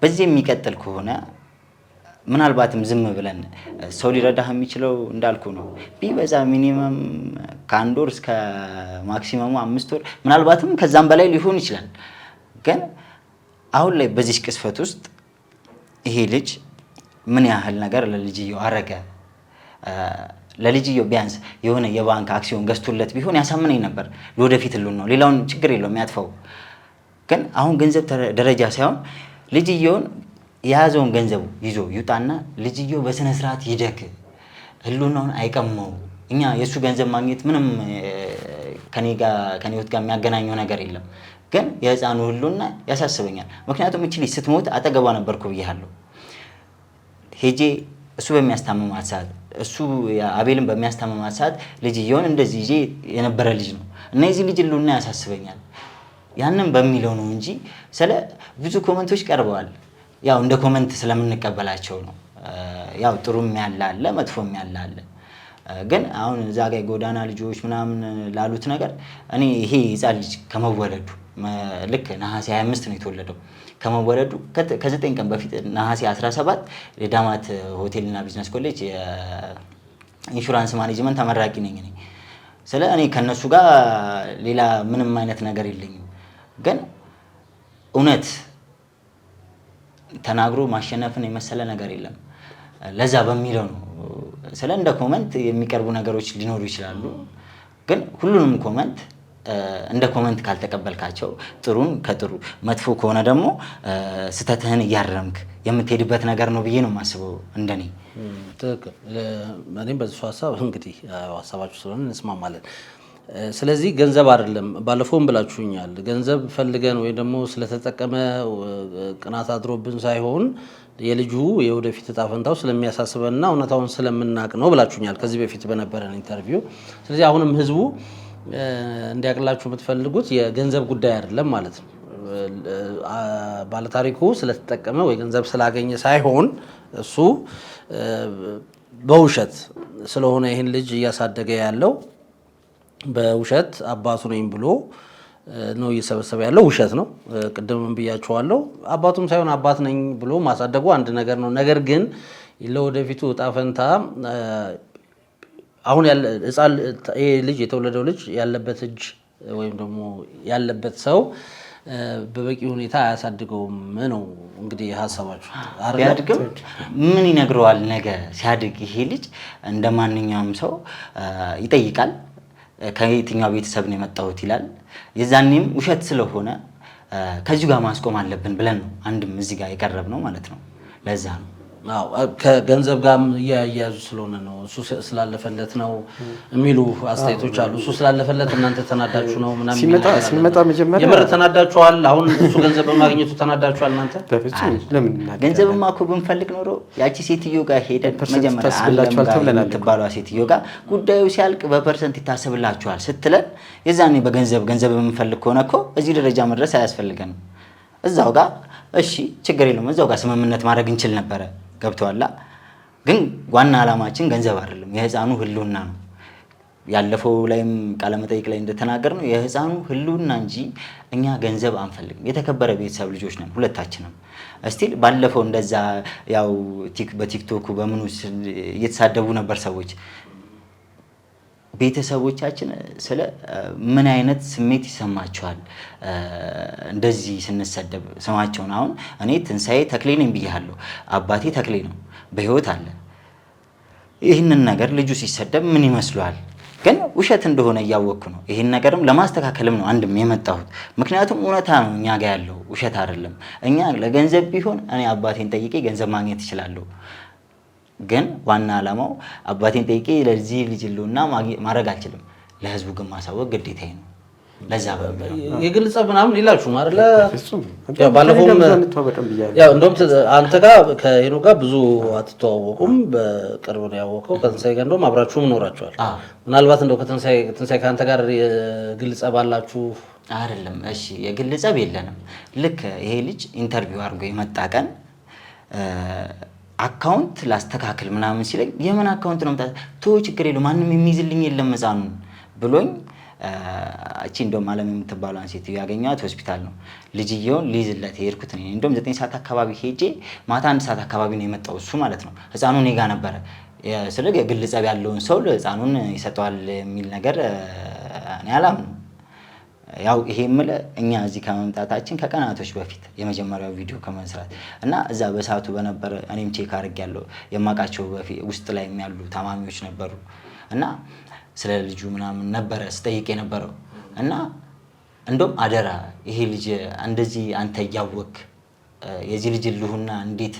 በዚህ የሚቀጥል ከሆነ ምናልባትም ዝም ብለን ሰው ሊረዳህ የሚችለው እንዳልኩ ነው። ቢበዛ ሚኒመም ከ1 ወር እስከ ማክሲመሙ 5 ወር ምናልባትም ከዛም በላይ ሊሆን ይችላል። ግን አሁን ላይ በዚህ ቅስፈት ውስጥ ይሄ ልጅ ምን ያህል ነገር ለልጅየው አረገ? ለልጅየው ቢያንስ የሆነ የባንክ አክሲዮን ገዝቶለት ቢሆን ያሳምነኝ ነበር። ለወደፊት ሁሉ ነው፣ ሌላውን ችግር የለውም ያጥፋው። ግን አሁን ገንዘብ ደረጃ ሳይሆን ልጅየውን የያዘውን ገንዘቡ ይዞ ይውጣና ልጅየው በስነ ስርዓት ይደግ፣ ህልውናውን አይቀመው። እኛ የእሱ ገንዘብ ማግኘት ምንም ከኔ ህይወት ጋር የሚያገናኘው ነገር የለም። ግን የህፃኑ ህልውና ያሳስበኛል። ምክንያቱም እቺ ልጅ ስትሞት አጠገቧ ነበርኩ ብያለሁ። ሄጄ እሱ በሚያስታምማት ሰዓት እሱ አቤልን በሚያስታምማት ሰዓት ልጅየውን እንደዚህ ይዤ የነበረ ልጅ ነው እና የዚህ ልጅ ህልውና ያሳስበኛል። ያንን በሚለው ነው እንጂ ስለ ብዙ ኮመንቶች ቀርበዋል። ያው እንደ ኮመንት ስለምንቀበላቸው ነው። ያው ጥሩም ያለ አለ፣ መጥፎም ያለ አለ። ግን አሁን እዛ ጋር ጎዳና ልጆች ምናምን ላሉት ነገር እኔ ይሄ ህፃን ልጅ ከመወለዱ ልክ ነሐሴ 25 ነው የተወለደው። ከመወለዱ ከ9 ቀን በፊት ነሐሴ 17 የዳማት ሆቴልና ቢዝነስ ኮሌጅ የኢንሹራንስ ማኔጅመንት ተመራቂ ነኝ እኔ። ስለ እኔ ከነሱ ጋር ሌላ ምንም አይነት ነገር የለኝም። ግን እውነት ተናግሮ ማሸነፍን የመሰለ ነገር የለም። ለዛ በሚለው ነው ስለ እንደ ኮመንት የሚቀርቡ ነገሮች ሊኖሩ ይችላሉ። ግን ሁሉንም ኮመንት እንደ ኮመንት ካልተቀበልካቸው ጥሩን ከጥሩ መጥፎ ከሆነ ደግሞ ስተትህን እያረምክ የምትሄድበት ነገር ነው ብዬ ነው የማስበው እንደኔ። ትክክል። እኔም በዚህ ሀሳብ እንግዲህ ሀሳባችሁ ስለሆነ እንስማማለን። ስለዚህ ገንዘብ አይደለም፣ ባለፈውም ብላችሁኛል። ገንዘብ ፈልገን ወይ ደግሞ ስለተጠቀመ ቅናት አድሮብን ሳይሆን የልጁ የወደፊት እጣ ፈንታው ስለሚያሳስበንና እውነታውን ስለምናቅ ነው ብላችሁኛል ከዚህ በፊት በነበረን ኢንተርቪው። ስለዚህ አሁንም ህዝቡ እንዲያቅላችሁ የምትፈልጉት የገንዘብ ጉዳይ አይደለም ማለት ነው። ባለታሪኩ ስለተጠቀመ ወይ ገንዘብ ስላገኘ ሳይሆን እሱ በውሸት ስለሆነ ይህን ልጅ እያሳደገ ያለው በውሸት አባቱ ነኝ ብሎ ነው እየሰበሰበ ያለው። ውሸት ነው። ቅድምም ብያቸዋለሁ። አባቱም ሳይሆን አባት ነኝ ብሎ ማሳደጉ አንድ ነገር ነው። ነገር ግን ለወደፊቱ እጣ ፈንታ አሁን ያለ ህፃን ይሄ ልጅ የተወለደው ልጅ ያለበት እጅ ወይም ደግሞ ያለበት ሰው በበቂ ሁኔታ አያሳድገውም ነው እንግዲህ ሀሳባችሁ። ቢያድግም ምን ይነግረዋል? ነገ ሲያድግ ይሄ ልጅ እንደ ማንኛውም ሰው ይጠይቃል። ከየትኛው ቤተሰብ ነው የመጣሁት ይላል። የዛኔም ውሸት ስለሆነ ከዚሁ ጋር ማስቆም አለብን ብለን ነው አንድም እዚህ ጋር የቀረብ ነው ማለት ነው። ለዛ ነው ከገንዘብ ጋር እያያዙ ስለሆነ ነው። እሱ ስላለፈለት ነው የሚሉ አስተያየቶች አሉ። እሱ ስላለፈለት እናንተ ተናዳችሁ ነው ምናምን ሲመጣ መጀመሪያ የምር ተናዳችኋል። አሁን እሱ ገንዘብ በማግኘቱ ተናዳችኋል እናንተ? በፍጹም ለምን ገንዘብማ እኮ ብንፈልግ ኖሮ ያቺ ሴትዮ ጋር ሄደን መጀመሪያ የምትባሏ ሴትዮ ጋር ጉዳዩ ሲያልቅ በፐርሰንት ይታሰብላችኋል ስትለን የዛኔ ገንዘብ የምንፈልግ ከሆነ እኮ እዚህ ደረጃ መድረስ አያስፈልገንም። እዛው ጋር እሺ ችግር የለውም እዛው ጋር ስምምነት ማድረግ እንችል ነበረ። ገብተዋላ። ግን ዋና ዓላማችን ገንዘብ አይደለም፣ የህፃኑ ህልውና ነው። ያለፈው ላይም ቃለመጠይቅ ላይ እንደተናገር ነው የህፃኑ ህልውና እንጂ እኛ ገንዘብ አንፈልግም። የተከበረ ቤተሰብ ልጆች ነን ሁለታችንም። እስቲል ባለፈው እንደዛ ያው በቲክቶኩ በምኑ እየተሳደቡ ነበር ሰዎች። ቤተሰቦቻችን ስለ ምን አይነት ስሜት ይሰማቸዋል እንደዚህ ስንሰደብ ስማቸውን? አሁን እኔ ትንሳኤ ተክሌ ነኝ ብያለሁ። አባቴ ተክሌ ነው፣ በህይወት አለ። ይህንን ነገር ልጁ ሲሰደብ ምን ይመስለዋል? ግን ውሸት እንደሆነ እያወቅኩ ነው። ይህን ነገርም ለማስተካከልም ነው አንድም የመጣሁት። ምክንያቱም እውነታ ነው እኛ ጋር ያለው ውሸት አይደለም። እኛ ለገንዘብ ቢሆን እኔ አባቴን ጠይቄ ገንዘብ ማግኘት እችላለሁ። ግን ዋና ዓላማው አባቴን ጠይቄ ለዚህ ልጅ ህልውና ማድረግ አልችልም። ለህዝቡ ግን ማሳወቅ ግዴታዬ ነው። ለዛ የግል ጸብ ምናምን ይላችሁ አይደለ? ባለፈውም እንደውም አንተ ጋር ከሄኖክ ጋር ብዙ አትተዋወቁም፣ በቅርብ ነው ያወቀው። ከትንሳኤ ጋር እንደውም አብራችሁም ኖራችኋል። ምናልባት እንደው ከትንሳኤ ከአንተ ጋር የግል ጸብ አላችሁ? አይደለም። እሺ የግል ጸብ የለንም። ልክ ይሄ ልጅ ኢንተርቪው አድርጎ የመጣ ቀን አካውንት ላስተካክል ምናምን ሲለኝ የምን አካውንት ነው የምታስተካክለው? ቶ ችግር የለውም ማንም የሚይዝልኝ የለም ህፃኑን ብሎኝ እቺ እንደውም አለም የምትባለውን ሴትዮ ያገኘኋት ሆስፒታል ነው። ልጅየውን ሊይዝለት የሄድኩት እኔ እንደውም 9 ሰዓት አካባቢ ሄጄ ማታ 1 ሰዓት አካባቢ ነው የመጣው እሱ ማለት ነው። ህፃኑ እኔ ጋ ነበረ። ስለዚህ የግል ጸብ ያለውን ሰው ህፃኑን ይሰጠዋል የሚል ነገር እኔ አላምንም። ያው ይሄ የምልህ እኛ እዚህ ከመምጣታችን ከቀናቶች በፊት የመጀመሪያው ቪዲዮ ከመስራት እና እዛ በሰዓቱ በነበረ እኔም ቼክ አድርጌያለሁ። የማውቃቸው ውስጥ ላይ ያሉ ታማሚዎች ነበሩ እና ስለ ልጁ ምናምን ነበረ ስጠይቅ የነበረው እና እንደውም አደራ ይሄ ልጅ እንደዚህ አንተ እያወቅ የዚህ ልጅ ልሁና እንዴት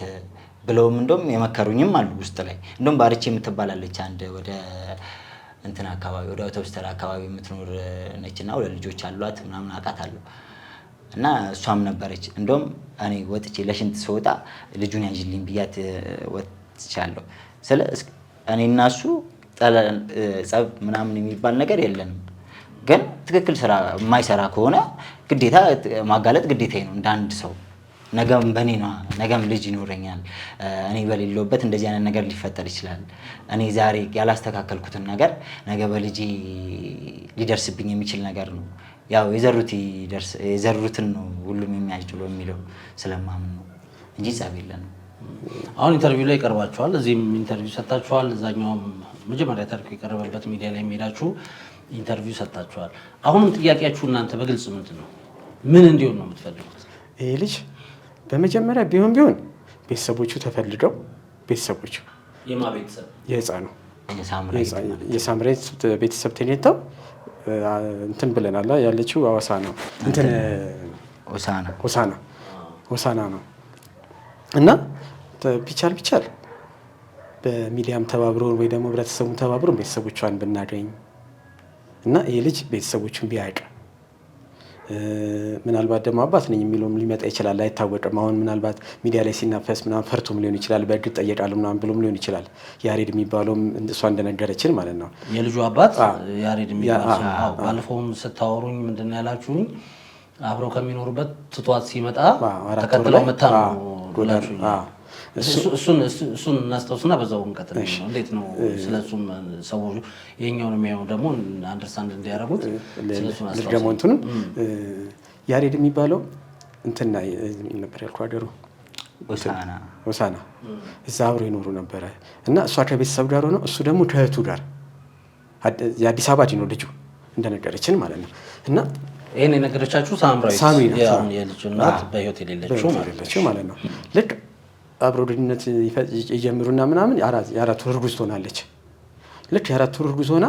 ብለውም እንደውም የመከሩኝም አሉ ውስጥ ላይ። እንደውም ባርቼ የምትባላለች አንድ ወደ እንትን አካባቢ ወደ አውቶቡስ ተራ አካባቢ የምትኖር ነችና ሁለት ልጆች አሏት ምናምን አውቃታለሁ እና እሷም ነበረች። እንደውም እኔ ወጥቼ ለሽንት ስወጣ ልጁን ያዥልኝ ብያት ወጥቻለሁ። ስለ እኔና እሱ ጸብ ምናምን የሚባል ነገር የለንም። ግን ትክክል ስራ የማይሰራ ከሆነ ግዴታ ማጋለጥ ግዴታዬ ነው እንደ አንድ ሰው። ነገም በኔ ነው፣ ነገም ልጅ ይኖረኛል። እኔ በሌለውበት እንደዚህ አይነት ነገር ሊፈጠር ይችላል። እኔ ዛሬ ያላስተካከልኩትን ነገር ነገ በልጄ ሊደርስብኝ የሚችል ነገር ነው። ያው የዘሩትን ነው ሁሉም የሚያጭዱ የሚለው ስለማምን ነው እንጂ ጸብ የለንም። አሁን ኢንተርቪው ላይ ቀርባችኋል፣ እዚህም ኢንተርቪው ሰጣችኋል፣ እዛኛውም መጀመሪያ ታሪኩ የቀረበበት ሚዲያ ላይ ሄዳችሁ ኢንተርቪው ሰጣችኋል። አሁንም ጥያቄያችሁ እናንተ በግልጽ ምንድን ነው? ምን እንዲሆን ነው የምትፈልጉት? ይሄ ልጅ በመጀመሪያ ቢሆን ቤተሰቦቹ ተፈልገው ቤተሰቦቹ የማቤተሰብ የህፃኑ የሳምሬት ቤተሰብ ተኔታው እንትን ብለናል። ያለችው ሐዋሳ ነው እንትን ሆሳና ነው እና ቢቻል በሚዲያም ተባብሮ ወይ ደግሞ ህብረተሰቡን ተባብሮ ቤተሰቦቿን ብናገኝ እና ይሄ ልጅ ቤተሰቦቹን ቢያውቅ ምናልባት ደግሞ አባት ነኝ የሚለውም ሊመጣ ይችላል፣ አይታወቅም። አሁን ምናልባት ሚዲያ ላይ ሲናፈስ ምናምን ፈርቶም ሊሆን ይችላል፣ በእርግጥ ጠየቃለሁ ምናምን ብሎም ሊሆን ይችላል። ያሬድ የሚባለውም እሷ እንደነገረችን ማለት ነው የልጁ አባት ያሬድ የሚባለው ባለፈውም ስታወሩኝ ምንድን ያላችሁኝ አብረው ከሚኖሩበት ትቷት ሲመጣ ተከትለው መታ ነው። እሱን እናስታውስና በዛው እንቀጥል። እንዴት ነው ስለሱም ሰዎች የኛውን የሚያዩ ደግሞ አንደርስታንድ እንዲያደርጉት ስለሱ ደግሞ እንትኑን ያሬድ የሚባለው እንትና ነበር ያልኩህ ሀገሩ ሆሳና እዛ አብሮ ይኖሩ ነበረ እና እሷ ከቤተሰብ ጋር ሆነው እሱ ደግሞ ከእህቱ ጋር የአዲስ አበባ ነው ልጁ እንደነገረችን ማለት ነው። እና ይሄን የነገረቻችሁ ሳምራዊት የልጁ እናት በህይወት የሌለችው ማለት ነው። ልክ አብሮ ግንኙነት ይጀምሩና ምናምን የአራት ወር እርጉዝ ትሆናለች። ልክ የአራት ወር እርጉዝ ሆና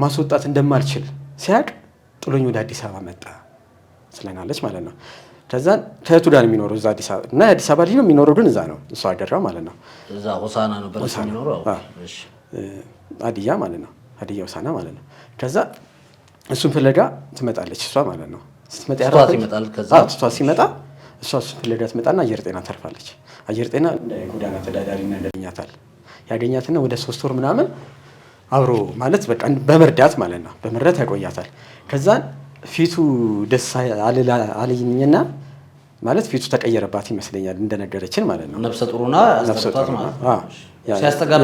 ማስወጣት እንደማልችል ሲያቅ ጥሎኝ ወደ አዲስ አበባ መጣ ስለናለች ማለት ነው። ከዛ ከእህቱ ጋር የሚኖረው እዛ አዲስ አበባ እና የአዲስ አበባ ልጅ ነው የሚኖረው ግን እዛ ነው እሷ አገራ ማለት ነው። እዛ ሆሳና ነበር የሚኖረው ሀዲያ ማለት ነው። ሀዲያ ሆሳና ማለት ነው። ከዛ እሱን ፍለጋ ትመጣለች እሷ ማለት ነው። ስትመጣ እሷ ሲመጣ እሱን ፍለጋ ትመጣና አየር ጤና ተርፋለች። አየር ጤና ጎዳና ተዳዳሪና ያገኛትና ወደ 3 ወር ምናምን አብሮ ማለት በቃ በመርዳት ማለት ነው በመርዳት ያቆያታል። ከዛ ፊቱ ደስ አለኝና ማለት ፊቱ ተቀየረባት ይመስለኛል እንደነገረችን ማለት ነው። ነፍሰ ጡሩና ያስጠጋት ማለት ነው። ሲያስጠጋት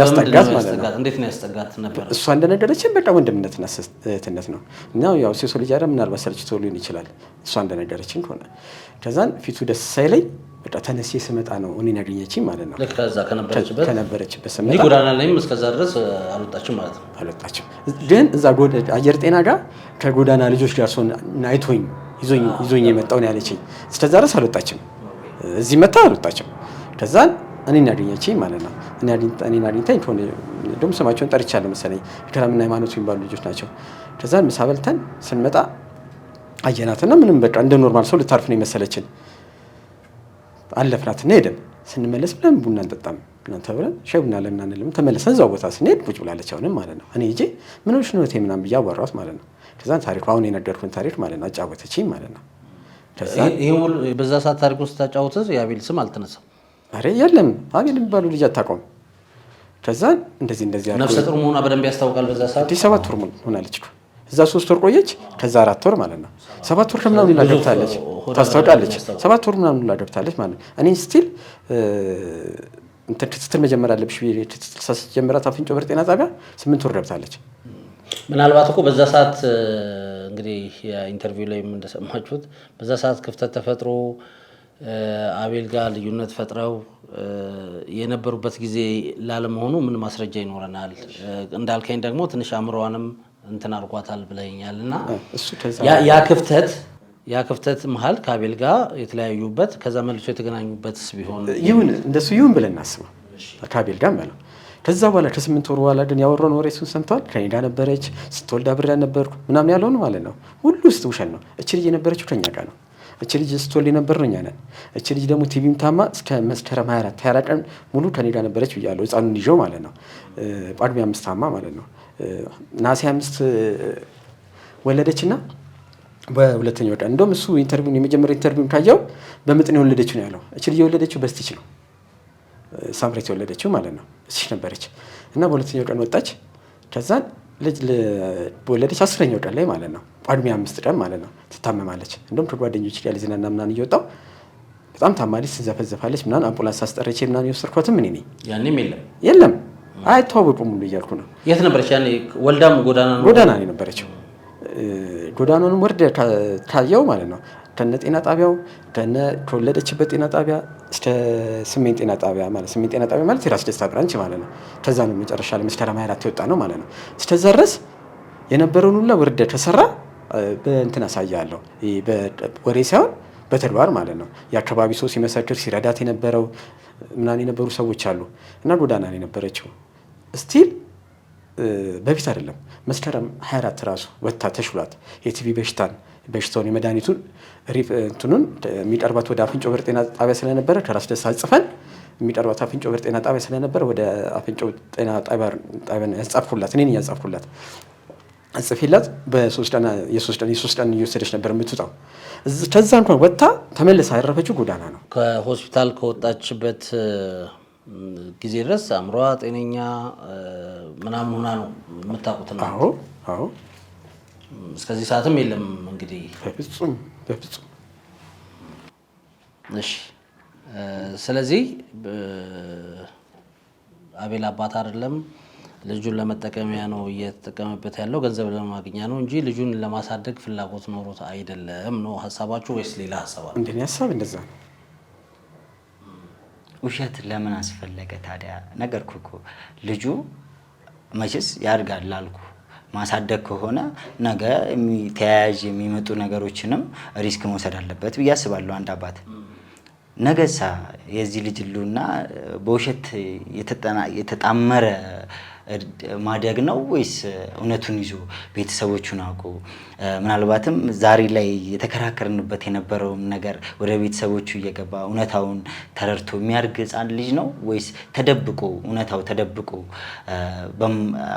ማለት ነው። እንዴት ነው ያስጠጋት ነበር? እሷ እንደነገረችን በቃ ወንድምነትና እህትነት ነው። እና ያው ሴሶ ልጅ አይደል ምናልባት ሰልችቶ ሊሆን ይችላል እሷ እንደነገረችን ከሆነ። ከዛን ፊቱ ደስ ሳይለኝ በቃ ተነስቼ ስመጣ ነው እኔን ያገኘችኝ ማለት ነው። ልክ ከዛ ከነበረችበት ስመጣ ጎዳና ላይም እስከዛ ድረስ አልወጣችም ማለት ነው። አልወጣችም ግን እዛ አየር ጤና ጋር ከጎዳና ልጆች ጋር ሰው አይቶኝ ይዞኝ የመጣው ነው ያለችኝ። እስከዛ ድረስ አልወጣችም። እዚህ መጣ አልወጣችም። ከዛን እኔን ያገኘችኝ ማለት ነው። እኔን አግኝታኝ ከሆነ ደግሞ ስማቸውን ጠርቻለሁ መሰለኝ ኢክራምና ሃይማኖት የሚባሉ ልጆች ናቸው። ከዛን ምሳ በልተን ስንመጣ አየናትና ምንም በቃ እንደ ኖርማል ሰው ልታርፍ ነው የመሰለችን። አለፍናትና ሄደን ስንመለስ ብለን ቡና እንጠጣም እናንተ ብለን ሻይ ቡና ለምን አንልም ተመለሰን እዛው ቦታ ስንሄድ ቁጭ ብላለች አሁንም ማለት ነው። እኔ ሂጄ ምን ሆነሽ ነው እህቴ ምናምን ብዬ አወራኋት ማለት ነው። ከዛን ታሪኩ አሁን የነገርኩን ታሪክ ማለት ነው አጫወተችኝ ማለት ነው። በዛ ሰዓት ታሪኩን ስታጫወትስ የአቤል ስም አልተነሳም? አረ የለም አቤል የሚባሉ ልጅ አታውቀውም። ከዛን እንደዚህ ነፍሰ ጡር መሆኗ በደንብ ያስታውቃል። በዛ ሰዓት 7 ወር ሆናለች እዛ 3 ወር ቆየች። ከዛ 4 ወር ማለት ነው 7 ወር ከምናምን ላይ ገብታለች ታስታውቃለች። 7 ወር ምናምን ላይ ገብታለች ማለት ነው። እኔ ስቲል ክትትል መጀመር አለብሽ ክትትል ጀምራት አፍንጮ በር ጤና ጣቢያ 8 ወር ገብታለች። ምናልባት እኮ በዛ ሰዓት እንግዲህ የኢንተርቪው ላይ እንደሰማችሁት በዛ ሰዓት ክፍተት ተፈጥሮ አቤል ጋር ልዩነት ፈጥረው የነበሩበት ጊዜ ላለመሆኑ ምን ማስረጃ ይኖረናል? እንዳልከኝ ደግሞ ትንሽ አእምሮዋንም እንትን አርጓታል ብለኛልና ያ ክፍተት መሀል ከአቤል ጋር የተለያዩበት ከዛ መልሶ የተገናኙበትስ ቢሆን ይሁን እንደሱ ይሁን ብለን እናስበው ከአቤል ጋር ማለት ነው። ከዛ በኋላ ከ8 ወር በኋላ ግን ያወራውን ወሬ እሱን ሰምተዋል። ከኔ ጋር ነበረች ስትወልድ አብሬያት ነበርኩ ምናምን ያለውን ማለት ነው ሁሉ ውስጥ ውሸት ነው። እቺ ልጅ የነበረችው ከኛ ጋር ነው። እቺ ልጅ ስትወልድ የነበረው እኛ ነን። እቺ ልጅ ደግሞ ቲቪም ታማ እስከ መስከረም 24 ቀን ሙሉ ከኔ ጋር ነበረች ብያለሁ። ህፃኑን ይዤው ማለት ነው። ጳጉሜ 5 ታማ ማለት ነው። ነሐሴ 5 ወለደችና በሁለተኛው ቀን እንደውም እሱ ኢንተርቪውን የመጀመሪያ ኢንተርቪውን ካየው በምጥ ነው የወለደችው ነው ያለው። እቺ ልጅ የወለደችው በስቲች ነው ሳምሬት የወለደችው ማለት ነው። እሺ ነበረች እና በሁለተኛው ቀን ወጣች። ከዛን ልጅ በወለደች 10ኛው ቀን ላይ ማለት ነው ጳጉሜ 5 ቀን ማለት ነው ትታመማለች። እንደውም ከጓደኞች ጋር ልዝናና ምናምን እየወጣው በጣም ታማለች፣ ትዘፈዘፋለች ምናምን አምቡላንስ አስጠርቼ ምናምን የወሰድኳትም እኔ ነኝ። ያኔም የለም አይተዋወቁም ሁሉ እያልኩ ነው። የት ነበረች ያኔ? ወልዳም ጎዳና ነው የነበረችው። ጎዳናውን ወርደ ካየው ማለት ነው ከነ ጤና ጣቢያው ከወለደችበት ጤና ጣቢያ እስከ ስሜን ጤና ጣቢያ ማለት ስሜን ጤና ጣቢያ ማለት የራስ ደስታ ብራንች ማለት ነው። ከዛ ነው መጨረሻ ላይ መስከረም 24 የወጣ ነው ማለት ነው። እስከዛ ድረስ የነበረውን ሁሉ ወርደ ከሰራ በእንትን አሳያለሁ በወሬ ሳይሆን በተግባር ማለት ነው። የአካባቢ ሰው ሲመሰክር ሲረዳት የነበረው ምናምን የነበሩ ሰዎች አሉ እና ጎዳና ነው የነበረችው። ስቲል በፊት አይደለም መስከረም 24 ራሱ ወጣ ተሽሏት የቲቪ በሽታውን የመድኃኒቱን እንትኑን የሚቀርባት ወደ አፍንጮ በር ጤና ጣቢያ ስለነበረ ከራስ ደስታ ጽፈን የሚቀርባት አፍንጮ በር ጤና ጣቢያ ስለነበረ ወደ አፍንጮ ጤና ጣቢያ ያጻፍኩላት እኔ ነኝ ያጻፍኩላት። አጽፊላት የሶስት ቀን እየወሰደች ነበር የምትወጣው። ከዛ እንኳን ወጥታ ተመልሳ ያረፈችው ጎዳና ነው። ከሆስፒታል ከወጣችበት ጊዜ ድረስ አእምሯ ጤነኛ ምናምን ሆና ነው የምታውቁት ነው? አዎ። እስከዚህ ሰዓትም የለም እንግዲህ በፍጹም። እሺ ስለዚህ አቤል አባት አይደለም ልጁን ለመጠቀሚያ ነው እየተጠቀመበት ያለው ገንዘብ ለማግኛ ነው እንጂ ልጁን ለማሳደግ ፍላጎት ኖሮት አይደለም ነው ሐሳባችሁ ወይስ ሌላ ሐሳብ አለ? እንደኔ ሐሳብ እንደዛ ነው። ውሸት ለምን አስፈለገ ታዲያ? ነገርኩ እኮ ልጁ መቼስ ያድጋል ላልኩ ማሳደግ ከሆነ ነገ ተያያዥ የሚመጡ ነገሮችንም ሪስክ መውሰድ አለበት ብዬ አስባለሁ አንድ አባት። ነገሳ የዚህ ልጅ ሉና በውሸት የተጣመረ ማደግ ነው ወይስ እውነቱን ይዞ ቤተሰቦቹን አውቆ ምናልባትም ዛሬ ላይ የተከራከርንበት የነበረውን ነገር ወደ ቤተሰቦቹ እየገባ እውነታውን ተረድቶ የሚያድግ ሕፃን ልጅ ነው ወይስ ተደብቆ እውነታው ተደብቆ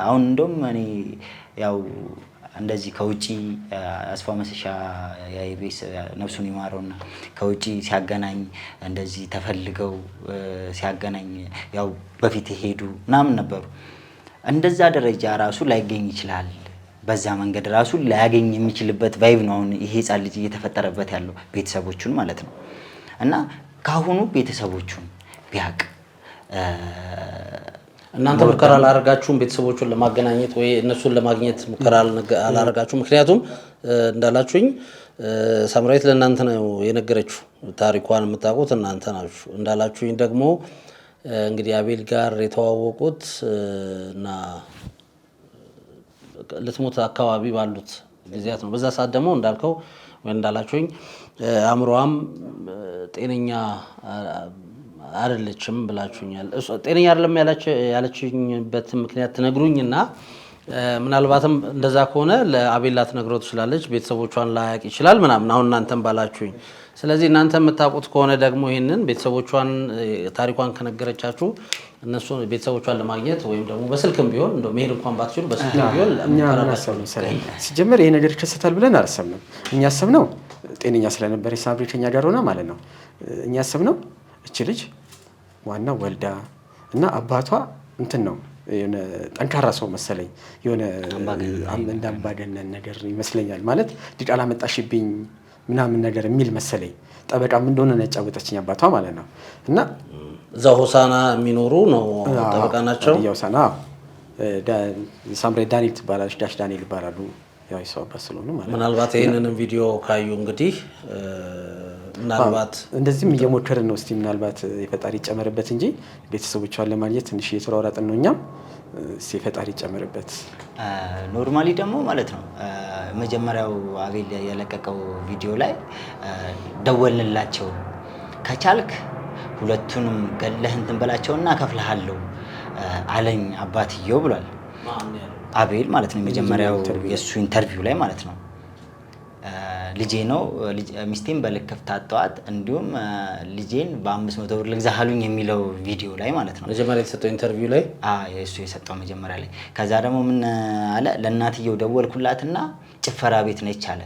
አሁን እንደውም እኔ ያው እንደዚህ ከውጪ አስፋ መሰሻ የኢቢኤስ ነፍሱን ይማረውና ከውጪ ሲያገናኝ እንደዚህ ተፈልገው ሲያገናኝ ያው በፊት ሄዱ ምናምን ነበሩ። እንደዛ ደረጃ ራሱ ላይገኝ ይችላል። በዛ መንገድ ራሱ ላያገኝ የሚችልበት ቫይብ ነው አሁን ይሄ ሕፃን ልጅ እየተፈጠረበት ያለው ቤተሰቦቹን ማለት ነው። እና ካሁኑ ቤተሰቦቹን ቢያቅ እናንተ ሙከራ አላረጋችሁም ቤተሰቦቹን ለማገናኘት ወይ እነሱን ለማግኘት ሙከራ አላረጋችሁም? ምክንያቱም እንዳላችሁኝ ሳምራዊት ለእናንተ ነው የነገረችው ታሪኳን የምታውቁት እናንተ ናችሁ። እንዳላችሁኝ ደግሞ እንግዲህ አቤል ጋር የተዋወቁት እና ልትሞት አካባቢ ባሉት ጊዜያት ነው። በዛ ሰዓት ደግሞ እንዳልከው ወይ እንዳላችሁኝ አእምሮዋም ጤነኛ አይደለችም ብላችሁኛል። ጤነኛ አይደለም ያለችኝበት ምክንያት ትነግሩኝና ምናልባትም እንደዛ ከሆነ ለአቤል ላትነግረው ትችላለች፣ ቤተሰቦቿን ላያቅ ይችላል ምናምን አሁን እናንተም ባላችሁኝ። ስለዚህ እናንተ የምታውቁት ከሆነ ደግሞ ይሄንን ቤተሰቦቿን ታሪኳን ከነገረቻችሁ እነሱ ቤተሰቦቿን ለማግኘት ወይም ደግሞ በስልክም ቢሆን እንደው መሄድ እንኳን ባትችሉ በስልክም ቢሆን ሲጀመር ይሄ ነገር ይከሰታል ብለን አላሰብንም። እኛ ያሰብነው ጤነኛ ስለነበረ ሳምሪ ከኛ ጋር ሆና ማለት ነው። እኛ ያሰብነው እቺ ልጅ ዋና ወልዳ እና አባቷ እንትን ነው የሆነ ጠንካራ ሰው መሰለኝ የሆነ እንደ አምባገነን ነገር ይመስለኛል ማለት ልጅ አላመጣሽብኝ ምናምን ነገር የሚል መሰለኝ ጠበቃም እንደሆነ ነው ያጫወተችኝ አባቷ ማለት ነው። እና እዛ ሆሳና የሚኖሩ ነው ጠበቃ ናቸው። ሆሳና ሳምሬ ዳንኤል ትባላለች፣ ዳሽ ዳንኤል ይባላሉ። ያው ይሰው አባት ስለሆነ ማለት ነው። ምናልባት ይሄንን ቪዲዮ ካዩ እንግዲህ ምናልባት እንደዚህም እየሞከርን ነው። እስቲ ምናልባት የፈጣሪ ይጨመርበት እንጂ ቤተሰቦቿን ለማግኘት ትንሽ እየተሯሯጥን ነው እኛም። እስቲ የፈጣሪ ይጨመርበት። ኖርማሊ ደግሞ ማለት ነው መጀመሪያው አቤል የለቀቀው ቪዲዮ ላይ ደወልንላቸው ከቻልክ ሁለቱንም ገለህ እንትን በላቸውና ከፍልሃለሁ አለኝ አባትየው ብሏል አቤል ማለት ነው። የመጀመሪያው የእሱ ኢንተርቪው ላይ ማለት ነው። ልጄ ነው ሚስቴን በልክፍ ታጠዋት እንዲሁም ልጄን በ500 ብር ልግዛህ አሉኝ የሚለው ቪዲዮ ላይ ማለት ነው። መጀመሪያ የተሰጠው ኢንተርቪው ላይ እሱ የሰጠው መጀመሪያ ላይ። ከዛ ደግሞ ምን አለ ለእናትየው ደወልኩላትና ጭፈራ ቤት ነች አለ።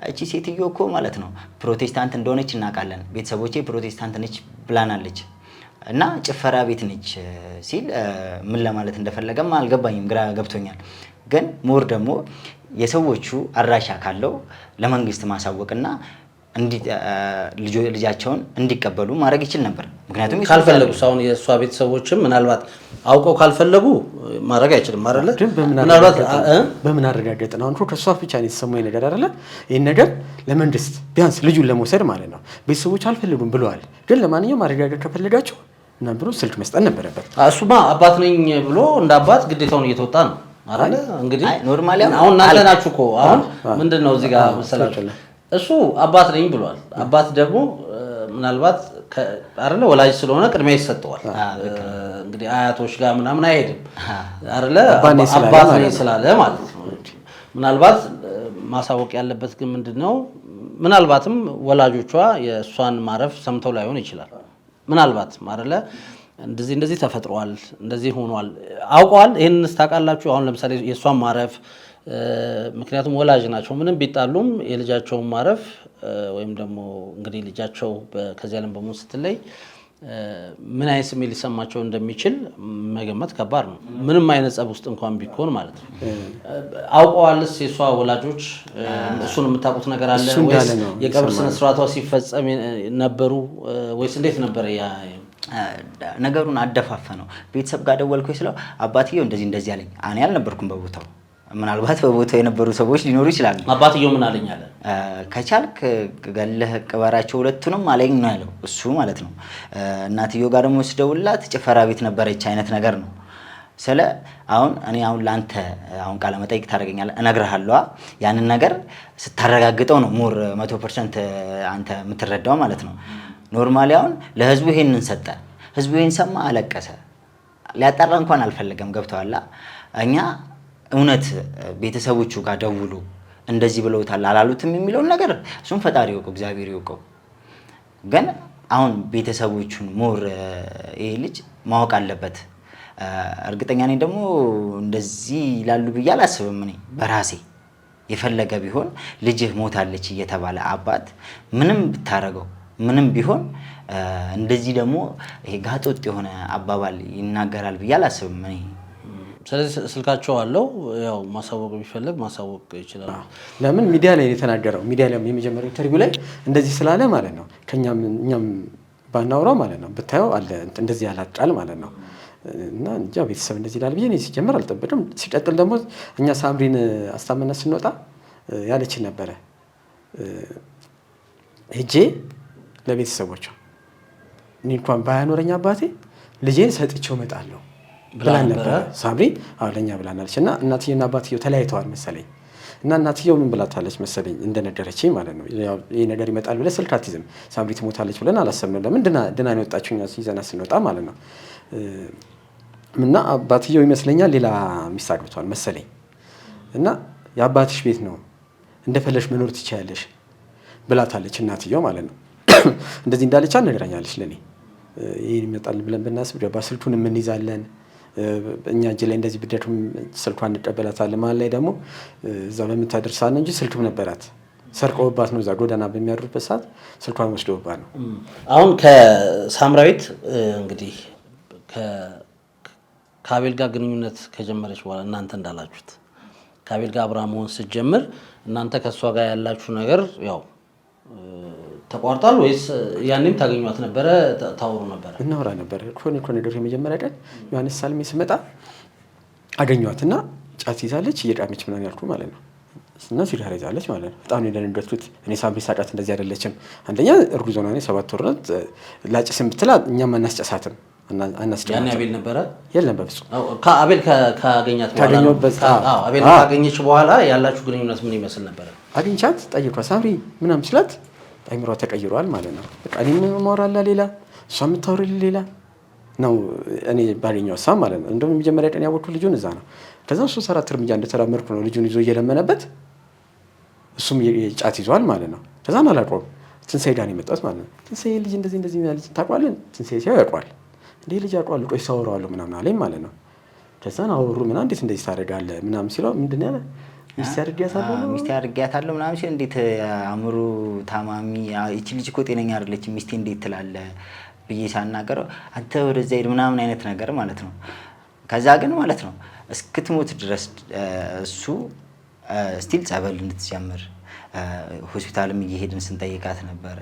እቺ ሴትዮ እኮ ማለት ነው ፕሮቴስታንት እንደሆነች እናውቃለን፣ ቤተሰቦቼ ፕሮቴስታንት ነች ብላናለች እና ጭፈራ ቤት ነች ሲል ምን ለማለት እንደፈለገም አልገባኝም፣ ግራ ገብቶኛል። ግን ሞር ደግሞ የሰዎቹ አድራሻ ካለው ለመንግስት ማሳወቅና ልጃቸውን እንዲቀበሉ ማድረግ ይችል ነበር። ምክንያቱም ካልፈለጉ አሁን የእሷ ቤተሰቦችም ምናልባት አውቀው ካልፈለጉ ማድረግ አይችልም አይደለ? ምናልባት በምን አረጋገጥን? አሁን ከእሷ ብቻ ነው የተሰማኝ ነገር አይደለ? ይህን ነገር ለመንግስት ቢያንስ ልጁን ለመውሰድ ማለት ነው ቤተሰቦች አልፈልጉም ብለዋል። ግን ለማንኛውም ማረጋገጥ ከፈለጋቸው እና ብሎ ስልክ መስጠት ነበረበት። እሱማ አባት ነኝ ብሎ እንደ አባት ግዴታውን እየተወጣ ነው አይደለ? እንግዲህ ኖርማሊ አሁን እናንተ ናችሁ እኮ አሁን ምንድነው እዚህ ጋር መሰላችሁ እሱ አባት ነኝ ብሏል። አባት ደግሞ ምናልባት አይደለ ወላጅ ስለሆነ ቅድሚያ ይሰጠዋል። እንግዲህ አያቶች ጋር ምናምን አይሄድም አይደለ? አባት ነኝ ስላለ ማለት ነው። ምናልባት ማሳወቅ ያለበት ግን ምንድነው ምናልባትም ወላጆቿ የእሷን ማረፍ ሰምተው ላይሆን ይችላል። ምናልባት አይደለ እንደዚህ ተፈጥሯል፣ እንደዚህ ሆኗል አውቀዋል። ይሄንስ ታውቃላችሁ። አሁን ለምሳሌ የእሷን ማረፍ ምክንያቱም ወላጅ ናቸው። ምንም ቢጣሉም የልጃቸውን ማረፍ ወይም ደግሞ እንግዲህ ልጃቸው ከዚህ ዓለም በሞት ስትለይ ምን አይነት ስሜት ሊሰማቸው እንደሚችል መገመት ከባድ ነው። ምንም አይነት ጸብ ውስጥ እንኳን ቢሆን ማለት ነው። አውቀዋልስ የሷ ወላጆች እሱን የምታውቁት ነገር አለ ወይስ የቀብር ስነ ስርዓቷ ሲፈጸም ነበሩ ወይስ እንዴት ነበር? ያ ነገሩን አደፋፈነው። ቤተሰብ ጋር ደወልኩኝ ስለው አባትየው እንደዚህ አለኝ። እኔ አልነበርኩም በቦታው። ምናልባት በቦታው የነበሩ ሰዎች ሊኖሩ ይችላሉ። አባትየው ምን አለኝ አለ? ከቻልክ ገለህ ቅበራቸው ሁለቱንም አለኝ ነው ያለው እሱ ማለት ነው። እናትየው ጋር ደግሞ ስደውልላት ጭፈራ ቤት ነበረች አይነት ነገር ነው። ስለ አሁን ላንተ አሁን ቃለ መጠይቅ ታደርገኛለህ እነግርሃለሁ። ያንን ነገር ስታረጋግጠው ነው ሞር 100% አንተ የምትረዳው ማለት ነው። ኖርማሊ አሁን ለህዝቡ ይሄንን ሰጠ። ህዝቡ ይሄን ሰማ፣ አለቀሰ። ሊያጣራ እንኳን አልፈለገም። ገብተዋላ እኛ እውነት ቤተሰቦቹ ጋር ደውሉ እንደዚህ ብለውታል አላሉትም የሚለውን ነገር እሱም ፈጣሪ ይወቀው፣ እግዚአብሔር ይወቀው። ግን አሁን ቤተሰቦቹን ሞር ይሄ ልጅ ማወቅ አለበት። እርግጠኛ ነኝ ደግሞ እንደዚህ ይላሉ ብዬ አላስብም። እኔ በራሴ የፈለገ ቢሆን ልጅህ ሞታለች እየተባለ አባት ምንም ብታረገው ምንም ቢሆን እንደዚህ ደግሞ ይሄ ጋጦጥ የሆነ አባባል ይናገራል ብዬ አላስብም እኔ። ስለዚህ ስልካቸው አለው፣ ያው ማሳወቅ ቢፈልግ ማሳወቅ ይችላል። ለምን ሚዲያ ላይ የተናገረው ሚዲያ ላይ የመጀመሪያው ኢንተርቪው ላይ እንደዚህ ስላለ ማለት ነው። እኛም ባናወራው ማለት ነው ብታየው አለ እንደዚህ ያላጫል ማለት ነው። እና እንጃ ቤተሰብ እንደዚህ ይላል ብዬ ሲጀመር አልጠበቅም። ሲቀጥል ደግሞ እኛ ሳምሪን አስታመና ስንወጣ ያለችን ነበረ ሄጄ ለቤተሰቦቿ እኔ እንኳን ባያኖረኝ አባቴ ልጄን ሰጥቼው እመጣለሁ ብላን ነበረ ሳምሪ። ለኛ ብላናለች። እና እናትየውና አባትየው ተለያይተዋል መሰለኝ። እና እናትየው ምን ብላታለች መሰለኝ እንደነገረችኝ ማለት ነው። ያው ይሄ ነገር ይመጣል ብለህ ስልክ አትይዝም፣ ሳምሪ ትሞታለች ብለን አላሰብንም። ለምን ድና ነው የወጣችው እኛ ይዘና ስንወጣ ማለት ነው። እና አባትየው ይመስለኛል ሌላ ሚስት አግብቷል መሰለኝ። እና የአባትሽ ቤት ነው እንደፈለሽ መኖር ትችያለሽ ብላታለች እናትየው ማለት ነው። እንደዚህ እንዳለች ነግራኛለች ለኔ። ይሄን ይመጣል ብለን ብናስብ ገባ ስልኩን እንይዛለን እኛ እጅ ላይ እንደዚህ ብደቱም ስልኳን እንቀበላታለን። ማለት ላይ ደግሞ እዛ በምታደርሳን እንጂ ስልክም ነበራት ሰርቀውባት ነው። እዛ ጎዳና በሚያድሩበት ሰዓት ስልኳን ወስደውባት ነው። አሁን ከሳምራዊት እንግዲህ ከአቤል ጋር ግንኙነት ከጀመረች በኋላ እናንተ እንዳላችሁት ከአቤል ጋር አብራ መሆን ስትጀምር እናንተ ከእሷ ጋር ያላችሁ ነገር ያው ተቋርጧል ወይስ ያኔም ታገኙት ነበረ? ታወሩ ነበረ? እናወራ ነበረ። ኮኔ ድር የመጀመሪያ ቀን ዮሐንስ ሳልሜ ስመጣ አገኘኋትና ጫት ይዛለች እየቃመች ምናምን ያልኩ ማለት ነው። እና ሲጋራ ይዛለች ማለት ነው። በጣም ነው የደነገጥኩት። እኔ ሳምሪ ሳቃት እንደዚህ አይደለችም። አንደኛ እርጉዝ ሆና 7 ወር ናት። ላጭስም ብትላ እኛም አናስጨሳትም አናስጨሳትም። ያኔ አቤል ነበረ? የለም በፍጹም። ከአቤል ካገኛት በኋላ አቤል ካገኘች በኋላ ያላችሁ ግንኙነት ምን ይመስል ነበረ? አግኝቻት ጠይቋ ሳምሪ ምናምን ስላት አይምሯ ተቀይሯል ማለት ነው። በቃ እኔም ማወራላ ሌላ እሷ የምታወራልኝ ሌላ ነው። እኔ ባገኘው ሳም ማለት ነው። እንደውም የመጀመሪያ ቀን ያወቅኩት ልጁን እዛ ነው። ከዛ 3-4 እርምጃ እንደተራመድኩ ነው ልጁን ይዞ እየለመነበት እሱም ጫት ይዟል ማለት ነው። ከዛ አላውቀውም። ትንሳኤ ጋር ነው የመጣሁት ማለት ነው። ትንሳኤ ልጅ እንደዚህ ማለት ታውቃለህ? ትንሳኤ ሲያው ያውቀዋል። እንዴ ልጅ ያውቀዋል። ቆይ ሳወራዋለሁ ምናምን አለኝ ማለት ነው። ከዛ አወሩ ምናምን እንዴት እንደዚህ ታደርጋለህ ምናምን ሲለው ምንድን ነው ያለ ሚስቴ አድርጊያታለሁ ምናምን ሲል እንዴት አእምሮ ታማሚ ይቺ ልጅ እኮ ጤነኛ አይደለችም ሚስቴ እንዴት ትላለህ ብዬ ሳናገረው አንተ ወደዛ ሄድ ምናምን አይነት ነገር ማለት ነው። ከዛ ግን ማለት ነው እስክትሞት ድረስ እሱ ስቲል ጸበል እንድትጀምር ሆስፒታልም እየሄድን ስንጠይቃት ነበረ።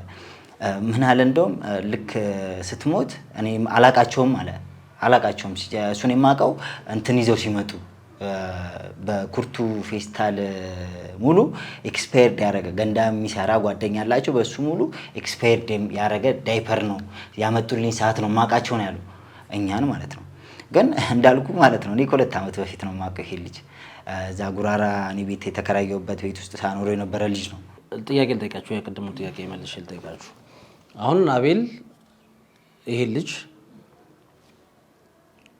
ምን አለ እንደውም ልክ ስትሞት እኔ አላቃቸውም አለ። አላቃቸውም እሱን የማውቀው እንትን ይዘው ሲመጡ በኩርቱ ፌስታል ሙሉ ኤክስፓየርድ ያደረገ ገንዳ የሚሰራ ጓደኛ አላቸው። በሱ ሙሉ ኤክስፓየርድ ያደረገ ዳይፐር ነው ያመጡልኝ ሰዓት ነው ማቃቸው ነው ያሉ እኛን ማለት ነው። ግን እንዳልኩ ማለት ነው እኔ ከ2 ዓመት በፊት ነው ማቀው ይሄ ልጅ እዛ ጉራራ እኔ ቤት የተከራየሁበት ቤት ውስጥ ሳኖር የነበረ ልጅ ነው። ጥያቄ ልጠይቃችሁ፣ የቅድሙ ጥያቄ መልሼ ልጠይቃችሁ። አሁን አቤል ይሄ ልጅ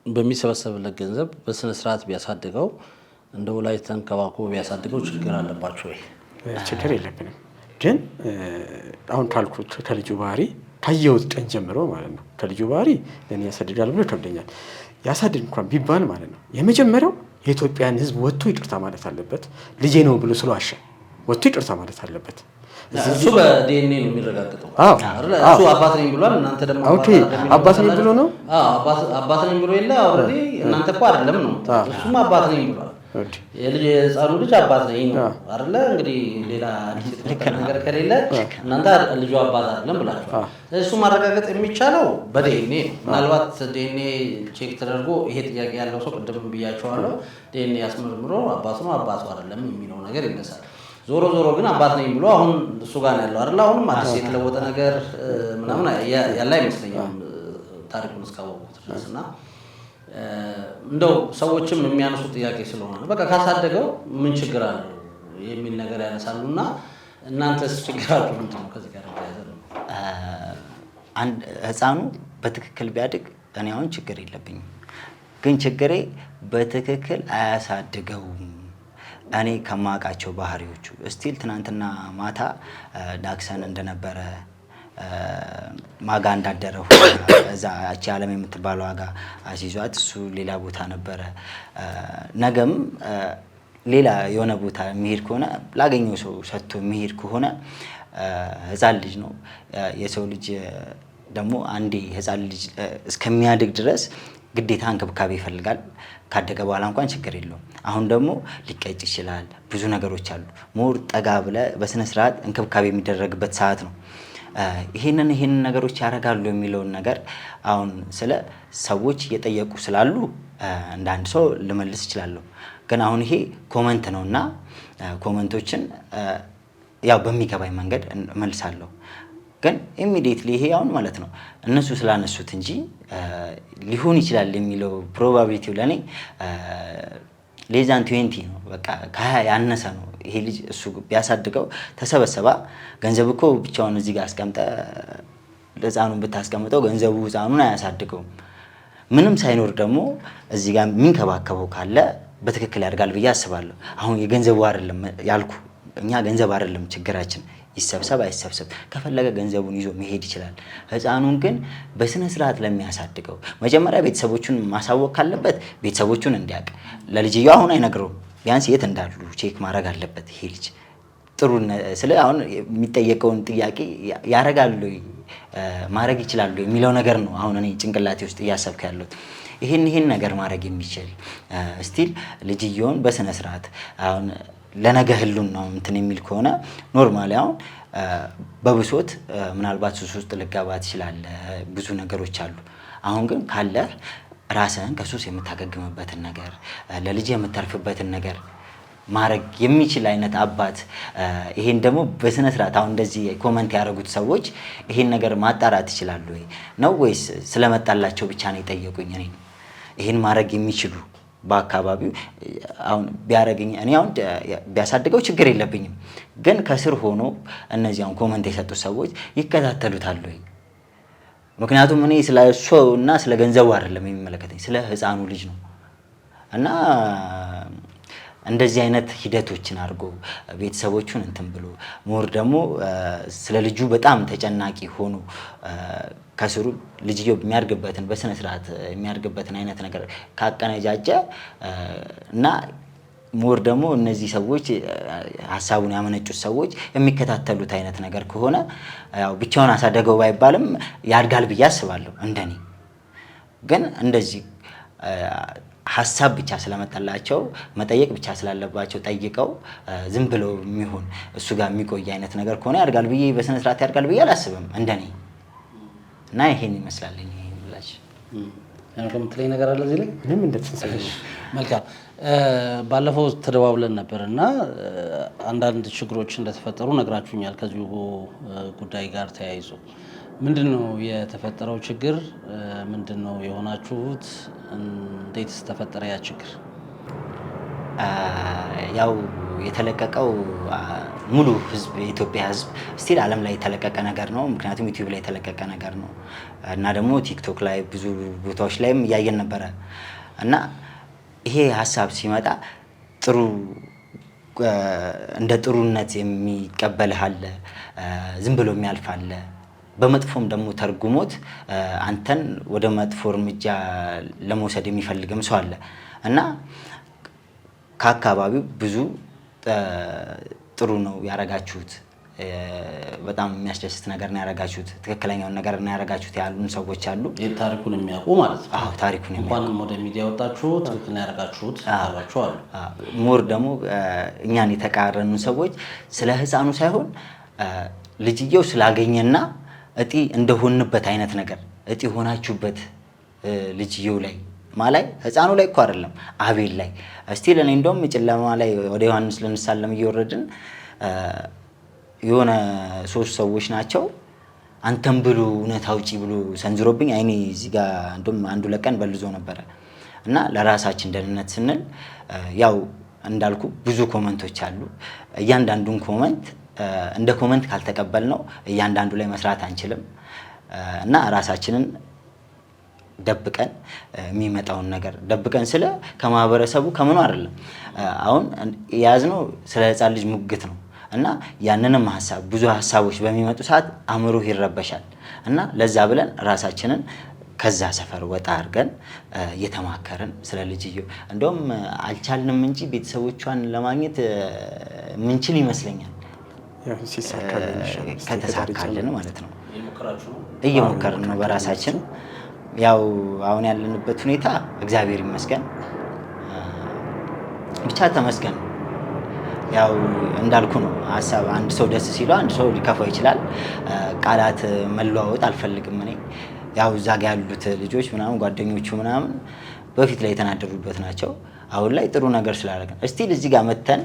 በሚሰበሰብለት ገንዘብ በስነ ስርዓት ቢያሳድገው እንደ ወላጅ ተንከባክቦ ቢያሳድገው ችግር አለባቸው ወይ? ችግር የለብንም። ግን አሁን ካልኩት ከልጁ ባህሪ ካየሁት ቀን ጀምሮ ማለት ነው ከልጁ ባህሪ ለኔ ያሳድጋል ብሎ ይከብደኛል። ያሳድግ እንኳን ቢባል ማለት ነው የመጀመሪያው የኢትዮጵያን ሕዝብ ወጥቶ ይቅርታ ማለት አለበት። ልጄ ነው ብሎ ስለዋሸ ወጥቶ ይቅርታ ማለት አለበት። እሱ በዲኤንኤ ነው የሚረጋገጠው። እሱ አባት ነኝ ብሏል። እናንተ ደግሞ አባት ነኝ ብሎ ነው አባት ነኝ ብሎ የለ ኦልሬዲ እናንተ እኮ አይደለም ነው። እሱም አባት ነኝ ብሏል። የህፃኑ ልጅ አባት ነኝ ነው አይደለ? እንግዲህ ሌላ ነገር ከሌለ እናንተ ልጁ አባት አይደለም ብላችኋል። እሱ ማረጋገጥ የሚቻለው በዲኤንኤ ነው። ምናልባት ዲኤንኤ ቼክ ተደርጎ ይሄ ጥያቄ ያለው ሰው ቅድም ብያቸዋለሁ፣ ዲኤንኤ ያስመርምሮ አባቱ ነው አባቱ አይደለም የሚለው ነገር ይነሳል። ዞሮ ግን አባት ነኝ ብሎ አሁን እሱ ጋር ነው ያለው አይደል? አሁንም አዲስ የተለወጠ ነገር ምናምን ያለ አይመስለኝም ታሪኩን እስካወቁት ድረስ እና እንደው ሰዎችም የሚያነሱ ጥያቄ ስለሆነ በቃ ካሳደገው ምን ችግር አለው የሚል ነገር ያነሳሉና እናንተስ ችግራችሁ ምንድን ነው? ከዚህ ጋር አንድ ህፃኑ በትክክል ቢያድግ እኔ አሁን ችግር የለብኝም። ግን ችግሬ በትክክል አያሳድገውም። እኔ ከማውቃቸው ባህሪዎቹ ስቲል ትናንትና ማታ ዳክሰን እንደነበረ ማጋ እንዳደረው እዛ እቺ ዓለም የምትባለው ዋጋ አሲዟት እሱ ሌላ ቦታ ነበረ። ነገም ሌላ የሆነ ቦታ የሚሄድ ከሆነ ላገኘው ሰው ሰጥቶ የሚሄድ ከሆነ ህፃን ልጅ ነው። የሰው ልጅ ደግሞ አንዴ ህፃን ልጅ እስከሚያድግ ድረስ ግዴታ እንክብካቤ ይፈልጋል። ካደገ በኋላ እንኳን ችግር የለውም። አሁን ደግሞ ሊቀጭ ይችላል። ብዙ ነገሮች አሉ። ሞር ጠጋ ብለ በስነ ስርዓት እንክብካቤ የሚደረግበት ሰዓት ነው። ይሄንን ነገሮች ያደርጋሉ የሚለውን ነገር አሁን ስለ ሰዎች እየጠየቁ ስላሉ እንደ አንድ ሰው ልመልስ እችላለሁ። ግን አሁን ይሄ ኮመንት ነውና ኮመንቶችን ያው በሚገባኝ መንገድ እመልሳለሁ። ግን ኢሚዲየትሊ ይሄ አሁን ማለት ነው እነሱ ስላነሱት እንጂ ሊሆን ይችላል የሚለው ፕሮባቢሊቲው ለኔ ሌዛን 20 ነው። በቃ ከ20 ያነሰ ነው። ይሄ ልጅ እሱ ቢያሳድገው ተሰበሰባ ገንዘብ እኮ ብቻውን እዚህ ጋር አስቀምጠ ለህፃኑን ብታስቀምጠው ገንዘቡ ህፃኑን አያሳድገውም። ምንም ሳይኖር ደግሞ እዚህ ጋር የሚንከባከበው ካለ በትክክል ያድጋል ብዬ አስባለሁ። አሁን የገንዘቡ አይደለም ያልኩ፣ እኛ ገንዘብ አይደለም ችግራችን። ይሰብሰብ አይሰብሰብ ከፈለገ ገንዘቡን ይዞ መሄድ ይችላል። ህፃኑን ግን በስነ ስርዓት ለሚያሳድገው መጀመሪያ ቤተሰቦቹን ማሳወቅ ካለበት ቤተሰቦቹን እንዲያውቅ፣ ለልጅየው አሁን አይነግረውም። ቢያንስ የት እንዳሉ ቼክ ማድረግ አለበት። ይሄ ልጅ ጥሩ ስለ አሁን የሚጠየቀውን ጥያቄ ያረጋሉ ማድረግ ይችላሉ የሚለው ነገር ነው አሁን እኔ ጭንቅላቴ ውስጥ እያሰብክ ያለሁት። ይሄን ነገር ማድረግ የሚችል ስቲል ልጅየውን በስነ ስርዓት አሁን ለነገ ህሉን ነው እንትን የሚል ከሆነ ኖርማሊ አሁን በብሶት ምናልባት ሱስ ውስጥ ልገባ ትችላለህ። ብዙ ነገሮች አሉ። አሁን ግን ካለ ራስህን ከሱስ የምታገግምበትን ነገር ለልጅ የምታርፍበትን ነገር ማድረግ የሚችል አይነት አባት ይሄን ደግሞ በስነ ስርዓት አሁን እንደዚህ ኮመንት ያደረጉት ሰዎች ይሄን ነገር ማጣራት ይችላሉ ወይ ነው ወይስ ስለመጣላቸው ብቻ ነው የጠየቁኝ? እኔ ይሄን ማድረግ የሚችሉ በአካባቢው አሁን ቢያረግኝ እኔ አሁን ቢያሳድገው ችግር የለብኝም። ግን ከስር ሆኖ እነዚህ አሁን ኮመንት የሰጡት ሰዎች ይከታተሉታል ወይ? ምክንያቱም እኔ ስለ እሱ እና ስለ ገንዘቡ አይደለም የሚመለከተኝ ስለ ህፃኑ ልጅ ነው። እና እንደዚህ አይነት ሂደቶችን አድርጎ ቤተሰቦቹን እንትን ብሎ ሞር ደግሞ ስለ ልጁ በጣም ተጨናቂ ሆኖ ከስሩ ልጅየው የሚያድግበትን በስነ ስርዓት የሚያድግበትን አይነት ነገር ካቀነጃጀ እና ሞር ደግሞ እነዚህ ሰዎች ሀሳቡን ያመነጩት ሰዎች የሚከታተሉት አይነት ነገር ከሆነ ያው ብቻውን አሳደገው ባይባልም ያድጋል ብዬ አስባለሁ። እንደኔ ግን እንደዚህ ሀሳብ ብቻ ስለመጣላቸው መጠየቅ ብቻ ስላለባቸው ጠይቀው ዝም ብለው የሚሆን እሱ ጋር የሚቆይ አይነት ነገር ከሆነ ያድጋል ብዬ በስነ ስርዓት ያድጋል ብዬ አላስብም እንደኔ። እና ይሄን ይመስላልኝ ብላች ከምትለኝ ነገር አለ እዚህ ላይ ምንም እንደተሰሰለሽ። መልካም ባለፈው ተደዋውለን ነበርና አንዳንድ ችግሮች እንደተፈጠሩ ነግራችሁኛል። ከዚሁ ጉዳይ ጋር ተያይዞ ምንድነው የተፈጠረው ችግር? ምንድነው የሆናችሁት? እንዴትስ ተፈጠረ ያ ችግር? ያው የተለቀቀው ሙሉ ህዝብ የኢትዮጵያ ህዝብ ስቲል ዓለም ላይ የተለቀቀ ነገር ነው። ምክንያቱም ዩቲዩብ ላይ የተለቀቀ ነገር ነው እና ደግሞ ቲክቶክ ላይ ብዙ ቦታዎች ላይም እያየን ነበረ እና ይሄ ሀሳብ ሲመጣ ጥሩ እንደ ጥሩነት የሚቀበልህ አለ፣ ዝም ብሎ የሚያልፍ አለ። በመጥፎም ደግሞ ተርጉሞት አንተን ወደ መጥፎ እርምጃ ለመውሰድ የሚፈልግም ሰው አለ እና ከአካባቢው ብዙ ጥሩ ነው ያረጋችሁት በጣም የሚያስደስት ነገር ነው ያረጋችሁት፣ ትክክለኛውን ነገር ነው ያረጋችሁት ያሉን ሰዎች አሉ። ታሪኩን የሚያውቁ ማለት ነው። አዎ ታሪኩን የሚያውቁ እንኳንም ወደ ሚዲያ ወጣችሁ ትክክል ያረጋችሁት አሏችሁ አሉ። ሞር ደግሞ እኛን የተቃረኑ ሰዎች ስለ ህፃኑ ሳይሆን ልጅየው ስላገኘና እጢ እንደሆንበት አይነት ነገር እጢ ሆናችሁበት ልጅየው ላይ ማላይ ህፃኑ ላይ እኮ አይደለም አቤል ላይ እስቲል እኔ እንደውም ጨለማ ላይ ወደ ዮሐንስ ልንሳለም እየወረድን የሆነ 3 ሰዎች ናቸው አንተም ብሉ እውነት አውጪ ብሎ ሰንዝሮብኝ አይኔ እዚህ ጋር እንደውም አንዱ ለቀን በልዞ ነበረ። እና ለራሳችን ደህንነት ስንል ያው እንዳልኩ ብዙ ኮመንቶች አሉ። እያንዳንዱን ኮመንት እንደ ኮመንት ካልተቀበል ነው እያንዳንዱ ላይ መስራት አንችልም እና ራሳችንን ደብቀን የሚመጣውን ነገር ደብቀን ስለ ከማህበረሰቡ ከምኑ አይደለም። አሁን ያዝነው ስለ ህፃን ልጅ ሙግት ነው እና ያንንም ሐሳብ ብዙ ሐሳቦች በሚመጡ ሰዓት አእምሮ ይረበሻል እና ለዛ ብለን ራሳችንን ከዛ ሰፈር ወጣ አድርገን እየተማከርን ስለ ልጅየው እንደውም አልቻልንም እንጂ ቤተሰቦቿን ለማግኘት ምንችል ይመስለኛል ከተሳካልን ማለት ነው። እየሞከርን ነው በራሳችን። ያው አሁን ያለንበት ሁኔታ እግዚአብሔር ይመስገን ብቻ ተመስገን። ያው እንዳልኩ ነው ሐሳብ አንድ ሰው ደስ ሲለው አንድ ሰው ሊከፋው ይችላል። ቃላት መለዋወጥ አልፈልግም እኔ። ያው እዛ ጋር ያሉት ልጆች ምናምን ጓደኞቹ ምናምን በፊት ላይ የተናደዱበት ናቸው። አሁን ላይ ጥሩ ነገር ስላደረግን እስቲል እዚህ ጋር መተን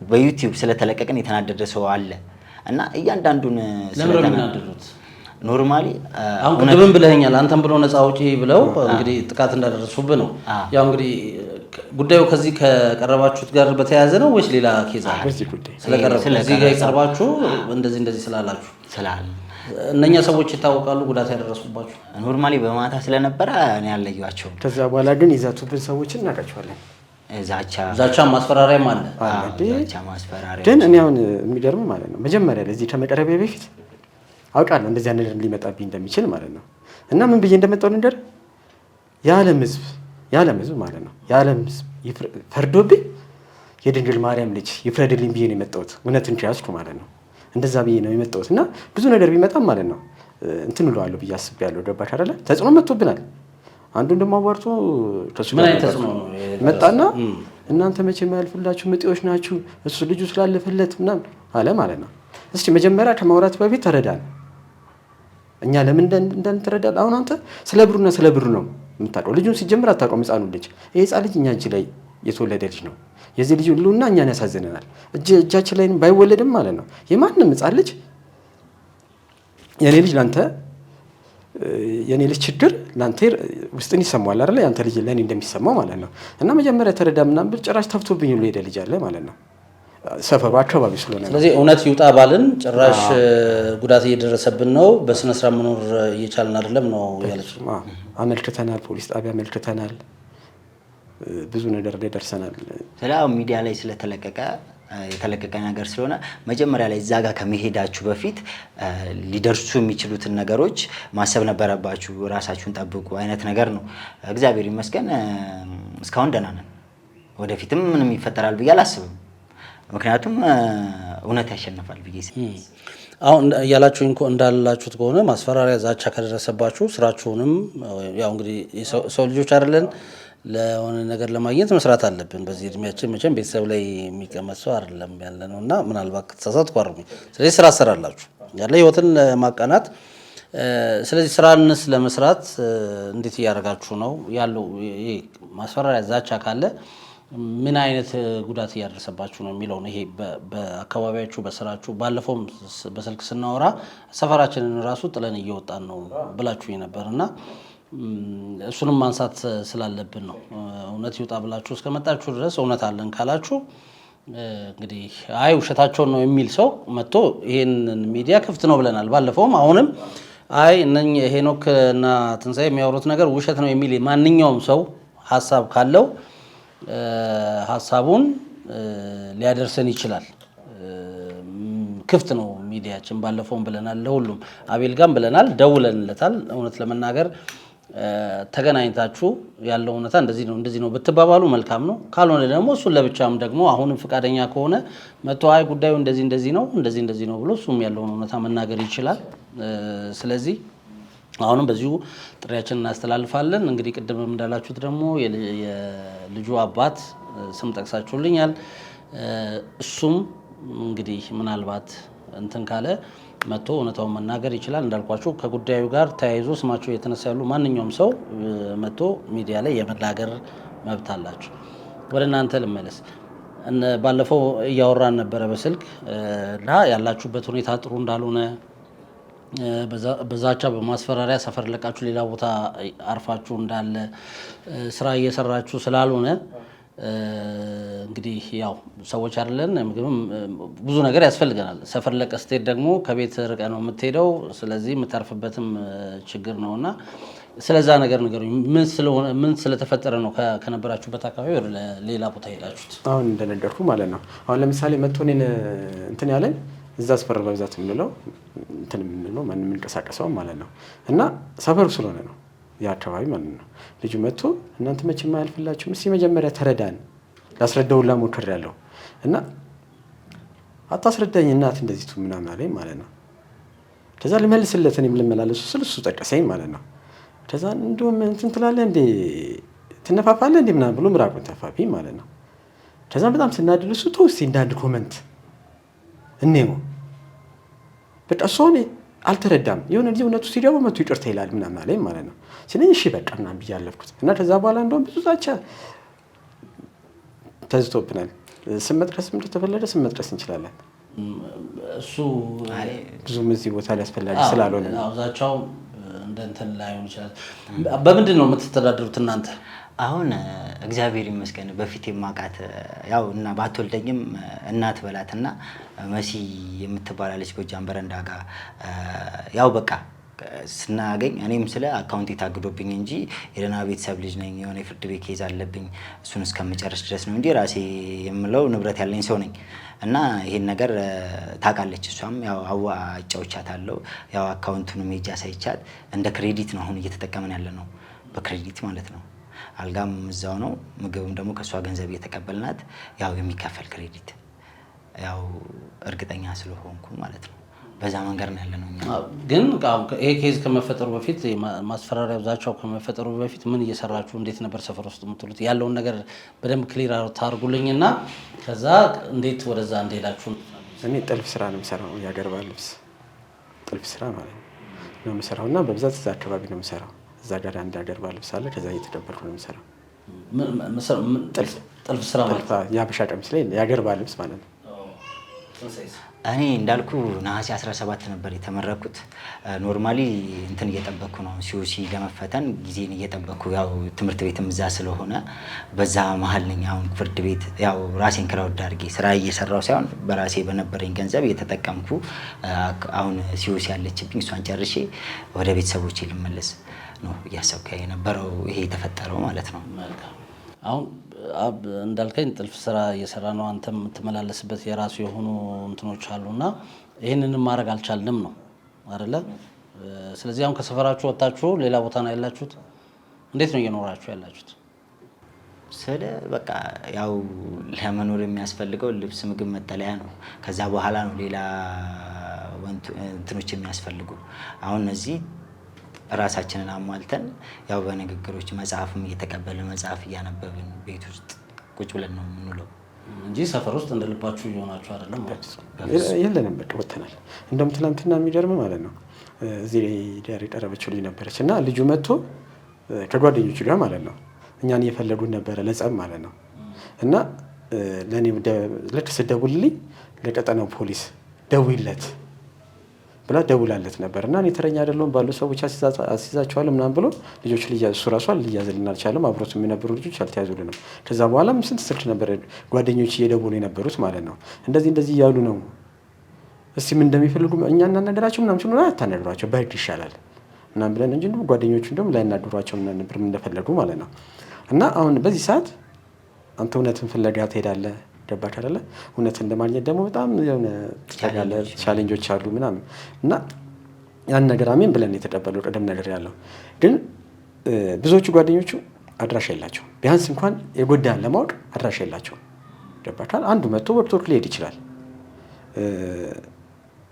በዩቲዩብ ስለተለቀቀን የተናደደ ሰው አለ እና እያንዳንዱን ስለተናደዱት ኖርማሊ አሁን ቅድምም ብለኸኛል አንተም ብሎ ነፃ አውጪ ብለው እንግዲህ ጥቃት እንዳደረሱብህ ነው። ያው እንግዲህ ጉዳዩ ከዚህ ከቀረባችሁት ጋር በተያያዘ ነው ወይስ ሌላ ኬዝ አለ? በዚህ ጉዳይ ስለዚህ ጋር ይቀርባችሁ እንደዚህ ስላላችሁ እነኛ ሰዎች ይታወቃሉ ጉዳት ያደረሱባችሁ? ኖርማሊ በማታ ስለነበረ እኔ ያለዩዋቸው። ከዛ በኋላ ግን ይዛቱብን ሰዎችን እናውቃቸዋለን። ዛቻ ማስፈራሪያም አለ። ዛቻ ማስፈራሪያ ግን እኔ አሁን የሚገርም ማለት ነው መጀመሪያ ለዚህ ከመቀረቢያ በፊት አውቃለሁ እንደዚህ አይነት ነገር ሊመጣብኝ እንደሚችል ማለት ነው። እና ምን ብዬ እንደመጣው ነገር የዓለም ህዝብ ማለት ነው የዓለም ህዝብ ፈርዶብኝ የድንግል ማርያም ልጅ ይፍረድልኝ ብዬ ነው የመጣሁት። እውነትን ያዝኩ ማለት ነው። እንደዛ ብዬ ነው የመጣሁት እና ብዙ ነገር ቢመጣም ማለት ነው እንትን እለዋለሁ ብዬ አስቤያለሁ። ገባሽ አይደለ? ተጽዕኖ መጥቶብናል። አንዱን ደግሞ አዋርቶ ምን አይነት ተጽዕኖ መጣና እናንተ መቼ የማያልፍላችሁ ምጤዎች ናችሁ እሱ ልጁ ስላለፈለት ምናምን አለ ማለት ነው። እስቲ መጀመሪያ ከማውራት በፊት ተረዳን። እኛ ለምን እንደምትረዳል? አሁን አንተ ስለ ብሩና ስለ ብሩ ነው የምታውቀው። ልጁን ሲጀምር አታውቀውም። ህፃኑን ልጅ ይሄ ህፃን ልጅ እኛ እጅ ላይ የተወለደ ልጅ ነው። የዚህ ልጅ ሁሉና እኛን ያሳዝነናል። እጃችን ላይ ባይወለድም ማለት ነው የማንም ህፃን ልጅ የኔ ልጅ ላንተ የኔ ልጅ ችግር ላንተ ውስጥን ይሰማዋል አይደል? ያንተ ልጅ ለኔ እንደሚሰማው ማለት ነው። እና መጀመሪያ ተረዳ ምናምን ብል ጭራሽ ተፍቶብኝ ሁሉ ሄደ ልጅ አለ ማለት ነው ሰፈሩ አካባቢ ስለሆነ። ስለዚህ እውነት ይውጣ ባልን ጭራሽ ጉዳት እየደረሰብን ነው፣ በስነ ስርዓት መኖር እየቻልን አይደለም ነው ያለች። አመልክተናል፣ ፖሊስ ጣቢያ አመልክተናል፣ ብዙ ነገር ላይ ደርሰናል። ስላው ሚዲያ ላይ ስለተለቀቀ የተለቀቀ ነገር ስለሆነ መጀመሪያ ላይ እዛ ጋር ከመሄዳችሁ በፊት ሊደርሱ የሚችሉትን ነገሮች ማሰብ ነበረባችሁ። ራሳችሁን ጠብቁ አይነት ነገር ነው። እግዚአብሔር ይመስገን እስካሁን ደህና ነን። ወደፊትም ምንም ይፈጠራል ብዬ አላስብም። ምክንያቱም እውነት ያሸንፋል ብዬ አሁን እያላችሁ እንዳላችሁት ከሆነ ማስፈራሪያ፣ ዛቻ ከደረሰባችሁ ስራችሁንም ያው እንግዲህ ሰው ልጆች አይደለን ለሆነ ነገር ለማግኘት መስራት አለብን። በዚህ እድሜያችን መቼም ቤተሰብ ላይ የሚቀመጥ ሰው አይደለም ያለ ነው እና ምናልባት ከተሳሳትኩ አርሙኝ። ስለዚህ ስራ ትሰራላችሁ ያለ ህይወትን ለማቃናት። ስለዚህ ስራንስ ለመስራት እንዴት እያደረጋችሁ ነው ያለው? ይሄ ማስፈራሪያ፣ ዛቻ ካለ ምን አይነት ጉዳት እያደረሰባችሁ ነው የሚለው ነው። ይሄ በአካባቢያችሁ በስራችሁ፣ ባለፈውም በስልክ ስናወራ ሰፈራችንን ራሱ ጥለን እየወጣን ነው ብላችሁ ነበር እና እሱንም ማንሳት ስላለብን ነው። እውነት ይውጣ ብላችሁ እስከመጣችሁ ድረስ እውነት አለን ካላችሁ እንግዲህ አይ ውሸታቸውን ነው የሚል ሰው መጥቶ ይሄንን ሚዲያ ክፍት ነው ብለናል ባለፈውም አሁንም አይ እነኚህ ሄኖክ እና ትንሳኤ የሚያወሩት ነገር ውሸት ነው የሚል ማንኛውም ሰው ሀሳብ ካለው ሀሳቡን ሊያደርሰን ይችላል። ክፍት ነው ሚዲያችን። ባለፈውም ብለናል፣ ለሁሉም አቤል ጋም ብለናል፣ ደውለንለታል። እውነት ለመናገር ተገናኝታችሁ ያለው እውነታ እንደዚህ ነው ብትባባሉ መልካም ነው። ካልሆነ ደግሞ እሱን ለብቻም ደግሞ አሁንም ፈቃደኛ ከሆነ መጥቶ አይ ጉዳዩ እንደዚህ ነው ብሎ እሱም ያለውን እውነታ መናገር ይችላል። ስለዚህ አሁንም በዚሁ ጥሪያችን እናስተላልፋለን። እንግዲህ ቅድም እንዳላችሁት ደግሞ የልጁ አባት ስም ጠቅሳችሁልኛል። እሱም እንግዲህ ምናልባት እንትን ካለ መጥቶ እውነታውን መናገር ይችላል። እንዳልኳችሁ ከጉዳዩ ጋር ተያይዞ ስማቸው የተነሳ ያሉ ማንኛውም ሰው መጥቶ ሚዲያ ላይ የመናገር መብት አላቸው። ወደ እናንተ ልመለስ። ባለፈው እያወራን ነበረ በስልክ እና ያላችሁበት ሁኔታ ጥሩ እንዳልሆነ በዛቻ በማስፈራሪያ ሰፈር ለቃችሁ ሌላ ቦታ አርፋችሁ እንዳለ ስራ እየሰራችሁ ስላልሆነ እንግዲህ ያው ሰዎች አይደለን፣ ምግብም ብዙ ነገር ያስፈልገናል። ሰፈር ለቀህ ስትሄድ ደግሞ ከቤት ርቀህ ነው የምትሄደው። ስለዚህ የምታርፍበትም ችግር ነውና ስለዛ ነገር ንገሩኝ። ምን ስለተፈጠረ ነው ከነበራችሁበት አካባቢ ወደ ሌላ ቦታ ሄዳችሁት? አሁን እንደነገርኩ ማለት ነው። አሁን ለምሳሌ መጥቶ እኔን እንትን ያለኝ እዛ አስፈራ በብዛት የምንለው ማንም የምንቀሳቀሰው ማለት ነው እና ሰፈሩ ስለሆነ ነው የአካባቢ ማለት ነው። ልጁ መጥቶ እናንተ መቼም አያልፍላችሁም፣ እስኪ መጀመሪያ ተረዳን ላስረዳውላ ሞክሬያለሁ እና አታስረዳኝ እናት እንደዚህ ቱ ምናምን አለኝ ማለት ነው። ከዛ ልመልስለት እኔም ልመላለሱ ስል እሱ ጠቀሰኝ ማለት ነው። ከዛ እንደውም እንትን ትላለህ እንዴ ትነፋፋለህ እንዴ ምናምን ብሎ ምራቁን ተፋብኝ ማለት ነው። ከዛ በጣም ስናድል እሱ ተው እስኪ እንዳንድ ኮመንት እኔው በቃ እሱ አልተረዳም። የሆነ ጊዜ እውነቱ ሲገባ መጥቶ ይቅርታ ይላል ምናምን አለኝ ማለት ነው። ስለዚህ እሺ በቃ ምናምን ብዬ አለፍኩት እና ከዛ በኋላ እንደውም ብዙ ዛቻ ተዝቶብናል። ስም መጥቀስም እንደተፈለገ ስም መጥቀስ እንችላለን። እሱ ብዙም እዚህ ቦታ ላይ አስፈላጊ ስላልሆነ ዛቻው እንደ እንትን ላይሆን ይችላል። በምንድን ነው የምትተዳደሩት እናንተ? አሁን እግዚአብሔር ይመስገን በፊት የማውቃት ያው እና ባትወልደኝም እናት በላትና መሲ የምትባላለች ጎጃም በረንዳ ጋር ያው በቃ ስናገኝ እኔም ስለ አካውንት የታግዶብኝ እንጂ የደህና ቤተሰብ ልጅ ነኝ። የሆነ የፍርድ ቤት ኬዝ አለብኝ እሱን እስከምጨርስ ድረስ ነው እንጂ ራሴ የምለው ንብረት ያለኝ ሰው ነኝ እና ይሄን ነገር ታውቃለች። እሷም ያው አጫውቻታለሁ። ያው አካውንቱንም ሄጄ አሳይቻት እንደ ክሬዲት ነው አሁን እየተጠቀምን ያለ ነው፣ በክሬዲት ማለት ነው። አልጋም እዛው ነው፣ ምግብም ደግሞ ከእሷ ገንዘብ እየተቀበልናት ያው የሚከፈል ክሬዲት ያው እርግጠኛ ስለሆንኩ ማለት ነው። በዛ መንገድ ነው ያለ ነው። ግን ይሄ ኬዝ ከመፈጠሩ በፊት ማስፈራሪያ ዛቻው ከመፈጠሩ በፊት ምን እየሰራችሁ እንዴት ነበር ሰፈር ውስጥ የምትሉት? ያለውን ነገር በደንብ ክሊር ታርጉልኝና ከዛ እንዴት ወደዛ እንደሄዳችሁ። እኔ ጥልፍ ስራ ነው የምሰራው፣ የሀገር ባህል ልብስ ጥልፍ ስራ ማለት ነው የምሰራው እና በብዛት እዛ አካባቢ ነው የምሰራው። እዛ ጋር አንድ ሀገር ባህል ልብስ አለ፣ ከዛ እየተቀበልኩ ነው የምሰራው። ጥልፍ ስራ ማለት የሀበሻ ቀሚስ ላይ የሀገር ባህል ልብስ ማለት ነው። እኔ እንዳልኩ ነሐሴ 17 ነበር የተመረኩት። ኖርማሊ እንትን እየጠበቅኩ ነው ሲኦሲ ለመፈተን ጊዜን እየጠበቅኩ ያው ትምህርት ቤትም እዛ ስለሆነ በዛ መሀል ነኝ። አሁን ፍርድ ቤት ያው ራሴን ክራውድ አድርጌ ስራ እየሰራው ሳይሆን በራሴ በነበረኝ ገንዘብ እየተጠቀምኩ አሁን ሲኦሲ ያለችብኝ እሷን ጨርሼ ወደ ቤተሰቦቼ ልመለስ ነው እያሰብኩ የነበረው። ይሄ የተፈጠረው ማለት ነው። አሁን እንዳልከኝ ጥልፍ ስራ እየሰራ ነው። አንተም የምትመላለስበት የራሱ የሆኑ እንትኖች አሉና ይህንንም ማድረግ አልቻልንም ነው አይደለ? ስለዚህ አሁን ከሰፈራችሁ ወጣችሁ ሌላ ቦታ ነው ያላችሁት? እንዴት ነው እየኖራችሁ ያላችሁት? ስለ በቃ ያው ለመኖር የሚያስፈልገው ልብስ፣ ምግብ፣ መጠለያ ነው። ከዛ በኋላ ነው ሌላ እንትኖች የሚያስፈልጉ። አሁን እነዚህ ራሳችንን አሟልተን ያው በንግግሮች መጽሐፍም እየተቀበልን መጽሐፍ እያነበብን ቤት ውስጥ ቁጭ ብለን ነው የምንውለው እንጂ ሰፈር ውስጥ እንደልባችሁ እየሆናችሁ አይደለም። የለንም በቃ ወጥተናል። እንደውም ትናንትና የሚገርም ማለት ነው እዚህ ዳር የቀረበችው ልጅ ነበረች እና ልጁ መጥቶ ከጓደኞቹ ጋር ማለት ነው እኛን እየፈለጉን ነበረ ለጸብ ማለት ነው እና ለእኔ ልክ ስደውልልኝ ለቀጠናው ፖሊስ ደውይለት ብላ ደውላለት ነበር እና እኔ ተረኛ አይደለሁም ባሉ ሰዎች አስይዛቸዋለሁ ምናምን ብሎ ልጆች እሱ ራሱ ሊያዝልን አልቻለም። አብሮት የሚነበሩ ልጆች አልተያዙልንም። ከዛ በኋላም ስንት ስልክ ነበር ጓደኞች እየደወሉ የነበሩት ማለት ነው። እንደዚህ እያሉ ነው። እስቲ ምን እንደሚፈልጉ እኛ እናናገራቸው ምናምን ሲሉ አታናግሯቸው በህግ ይሻላል ምናምን ብለን እንጂ ጓደኞቹ እንደውም ላይናገሯቸው ምናምን ነበር እንደፈለጉ ማለት ነው። እና አሁን በዚህ ሰዓት አንተ እውነትን ፍለጋ ትሄዳለህ። ገባህ አይደለ? እውነትን ለማግኘት ደግሞ በጣም የሆነ ቻሌንጆች አሉ ምናምን እና ያን ነገር አሜን ብለን የተቀበለው ቀደም ነገር ያለው ግን ብዙዎቹ ጓደኞቹ አድራሻ የላቸውም። ቢያንስ እንኳን የጎዳን ለማወቅ አድራሻ የላቸውም። ገባካል? አንዱ መጥቶ ወቅቶክ ሊሄድ ይችላል።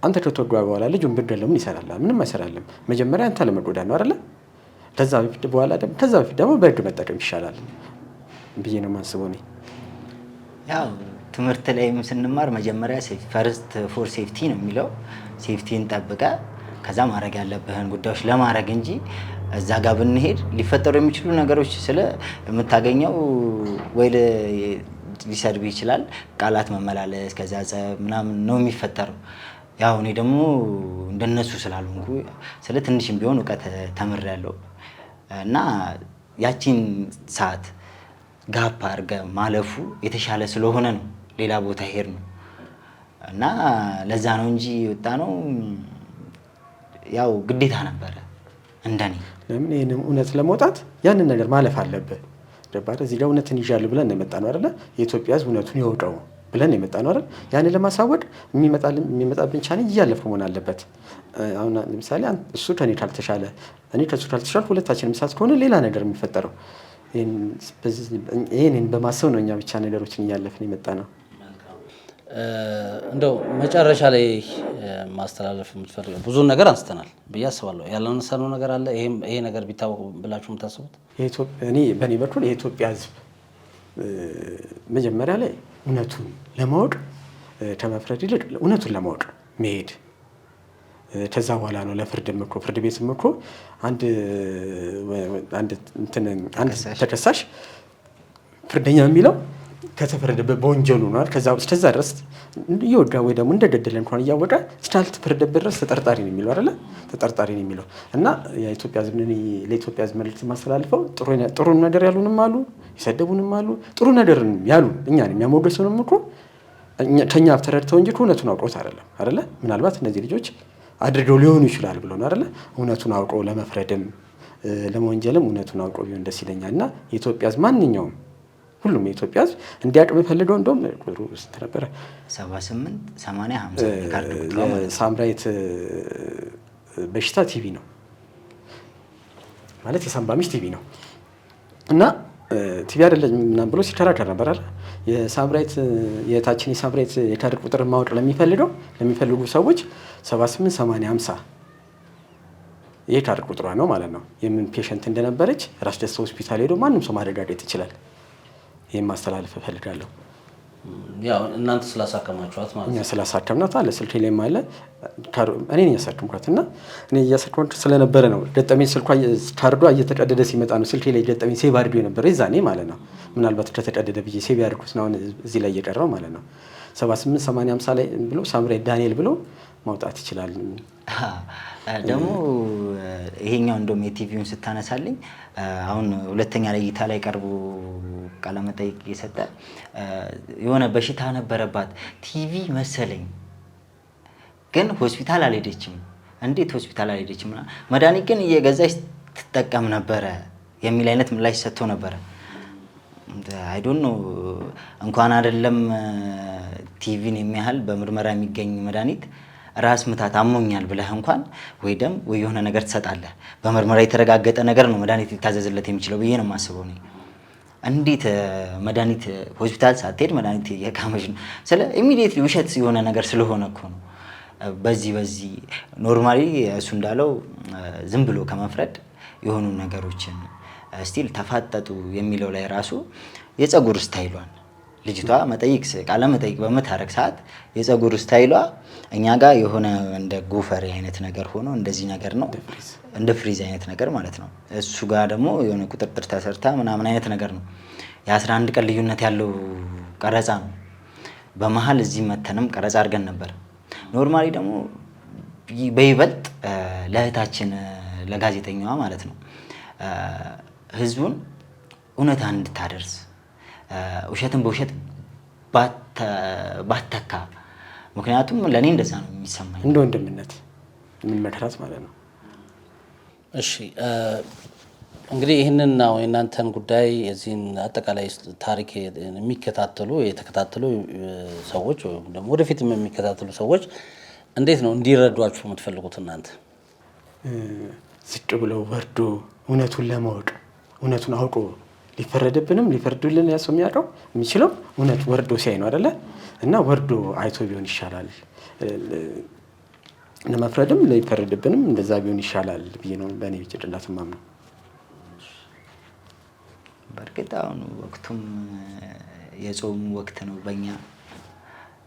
አንተ ከተወጋ በኋላ ልጁን ብትገለው ምን ይሰራል? ምንም አይሰራልም። መጀመሪያ አንተ ለመጎዳት ነው አይደለ? ከዛ በፊት ደግሞ በህግ መጠቀም ይሻላል ብዬ ነው የማስበው እኔ። ያው ትምህርት ላይም ስንማር መጀመሪያ ፈርስት ፎር ሴፍቲ ነው የሚለው። ሴፍቲን ጠብቀ ከዛ ማድረግ ያለብህን ጉዳዮች ለማድረግ እንጂ እዛ ጋር ብንሄድ ሊፈጠሩ የሚችሉ ነገሮች ስለ የምታገኘው ወይ ሊሰድብ ይችላል፣ ቃላት መመላለስ፣ ከዛ ጸብ ምናምን ነው የሚፈጠረው። ያው እኔ ደግሞ እንደነሱ ስላልሆንኩ ስለ ትንሽም ቢሆን እውቀት ተምሬያለሁ እና ያቺን ሰዓት ጋፕ አድርገ ማለፉ የተሻለ ስለሆነ ነው ሌላ ቦታ ሄድ ነው እና ለዛ ነው እንጂ ወጣ ነው ያው ግዴታ ነበረ እንደኔ። ለምን ይሄንን እውነት ለመውጣት ያንን ነገር ማለፍ አለብህ። ደባረ እዚህ ጋር እውነትን ይዣለሁ ብለን የመጣ ነው አይደለ? የኢትዮጵያ ሕዝብ እውነቱን ይወቀው ብለን የመጣ ነው አይደል? ያንን ለማሳወቅ የሚመጣብን ቻሌንጅ እያለፈ መሆን አለበት። አሁን ለምሳሌ እሱ ከኔ ካልተሻለ እኔ ከሱ ካልተሻለ ሁለታችንም ሳት ከሆነ ሌላ ነገር የሚፈጠረው ይሄንን በማሰብ ነው እኛ ብቻ ነገሮችን እያለፍን የመጣ ነው። እንደው መጨረሻ ላይ ማስተላለፍ የምትፈልገው ብዙ ነገር አንስተናል ብዬ አስባለሁ። ያላነሳነው ነገር አለ ይሄ ነገር ቢታወቅ ብላችሁ የምታስቡት? እኔ በእኔ በኩል የኢትዮጵያ ሕዝብ መጀመሪያ ላይ እውነቱን ለማወቅ ከመፍረድ ይልቅ እውነቱን ለማወቅ መሄድ፣ ከዛ በኋላ ነው ለፍርድ እኮ ፍርድ ቤትም እኮ አንድ ተከሳሽ ፍርደኛ የሚለው ከተፈረደበት በወንጀሉ ነው። ከዛ እስከዛ ድረስ እየወጋ ወይ ደግሞ እንደገደለ እንኳን እያወቀ እስካልተፈረደበት ድረስ ተጠርጣሪ ነው የሚለው አይደለ? ተጠርጣሪ ነው የሚለው እና የኢትዮጵያ ሕዝብ ለኢትዮጵያ ሕዝብ መልዕክት የማስተላልፈው ጥሩ ነገር ያሉንም አሉ፣ የሰደቡንም አሉ፣ ጥሩ ነገር ያሉ እኛን የሚያሞገሱንም እኮ ከኛ ተረድተው እንጂ እውነቱን አውቀውት አይደለ? ምናልባት እነዚህ ልጆች አድርገው ሊሆኑ ይችላል ብሎ ነው አይደለ? እውነቱን አውቀው ለመፍረድም ለመወንጀልም እውነቱን አውቀው ቢሆን ደስ ይለኛል እና የኢትዮጵያ ሕዝብ ማንኛውም ሁሉም የኢትዮጵያ ሕዝብ እንዲያውቅ የምፈልገው እንደውም ቁጥሩ ስንት ነበረ? 78 80 50 ሳምራዊት በሽታ ቲቪ ነው ማለት የሳምባ ምች ቲቪ ነው እና ቲቪ አይደለም ምናምን ብሎ ሲከራከር ነበር አይደል? የሳምራዊት የታችን የሳምራዊት የካርድ ቁጥር ማወቅ ለሚፈልጉ ሰዎች 78 80 50 ይሄ ካርድ ቁጥሯ ነው ማለት ነው። የምን ፔሸንት እንደነበረች ራስ ደስታ ሆስፒታል ሄዶ ማንም ሰው ማረጋገጥ ይችላል። ይሄን ማስተላለፍ እፈልጋለሁ። ያው እናንተ ስላሳከማችኋት ማለት ነው። እኛ ስላሳከምናት አለ ስልኬ ላይም አለ። እኔ ነኝ ያሳከምኳት እና እኔ እያሳከምኳት ስለነበረ ነው ገጠመኝ ስልኳ ካርዷ እየተቀደደ ሲመጣ ነው ስልኬ ላይ ገጠመኝ ሴቭ አድርጎ የነበረ የዛኔ ማለት ነው። ምናልባት ከተቀደደ ብዬ ሴቭ ያድርኩት ነው እዚህ ላይ እየቀረው ማለት ነው። 78 80 50 ላይ ብሎ ሳምራዊት ዳንኤል ብሎ ማውጣት ይችላል። ደግሞ ይሄኛው እንደውም የቲቪውን ስታነሳልኝ አሁን ሁለተኛ ላይ እይታ ላይ ቀርቦ ቃለመጠይቅ የሰጠ የሆነ በሽታ ነበረባት ቲቪ መሰለኝ፣ ግን ሆስፒታል አልሄደችም። እንዴት ሆስፒታል አልሄደችም? መድኃኒት ግን እየገዛች ትጠቀም ነበረ የሚል አይነት ምላሽ ሰጥቶ ነበረ። አይ ዶንት ኖ እንኳን አይደለም ቲቪን የሚያህል በምርመራ የሚገኝ መድኃኒት ራስ ምታት አሞኛል ብለህ እንኳን ወይ ደም ወይ የሆነ ነገር ትሰጣለህ። በምርመራ የተረጋገጠ ነገር ነው መድኃኒት ሊታዘዝለት የሚችለው ብዬ ነው የማስበው እኔ። እንዴት መድኃኒት ሆስፒታል ሳትሄድ መድኃኒት የቃመች ነው? ስለ ኢሚዲየትሊ ውሸት የሆነ ነገር ስለሆነ እኮ ነው። በዚህ ኖርማሊ እሱ እንዳለው ዝም ብሎ ከመፍረድ የሆኑ ነገሮችን ስቲል ተፋጠጡ የሚለው ላይ ራሱ የፀጉር ስታይሏን ልጅቷ ቃለ መጠይቅ በምታረግ ሰዓት የፀጉር ስታይሏ እኛ ጋር የሆነ እንደ ጎፈሬ አይነት ነገር ሆኖ እንደዚህ ነገር ነው፣ እንደ ፍሪዝ አይነት ነገር ማለት ነው። እሱ ጋር ደግሞ የሆነ ቁጥጥር ተሰርታ ምናምን አይነት ነገር ነው። የ11 ቀን ልዩነት ያለው ቀረጻ ነው። በመሀል እዚህ መተንም ቀረጻ አድርገን ነበር። ኖርማሊ ደግሞ በይበልጥ ለእህታችን ለጋዜጠኛዋ ማለት ነው ህዝቡን እውነታ እንድታደርስ ውሸትን በውሸት ባተካ። ምክንያቱም ለእኔ እንደዛ ነው የሚሰማኝ፣ እንደ ወንድምነት የምንመክራት ማለት ነው። እሺ እንግዲህ ይህንን ነው የእናንተን ጉዳይ የዚህን አጠቃላይ ታሪክ የተከታተሉ ሰዎች ወይም ደግሞ ወደፊትም የሚከታተሉ ሰዎች እንዴት ነው እንዲረዷችሁ የምትፈልጉት እናንተ? ዝቅ ብሎ ወርዶ እውነቱን ለማወቅ እውነቱን አውቆ ሊፈረድብንም ሊፈርዱልን ያሰው የሚያውቀው የሚችለው እውነት ወርዶ ሲያይ ነው አይደለ? እና ወርዶ አይቶ ቢሆን ይሻላል። ለመፍረድም ሊፈረድብንም እንደዛ ቢሆን ይሻላል ብዬ ነው በእኔ ጭንቅላት የማምነው። በእርግጥ አሁን ወቅቱም የጾም ወቅት ነው። በእኛ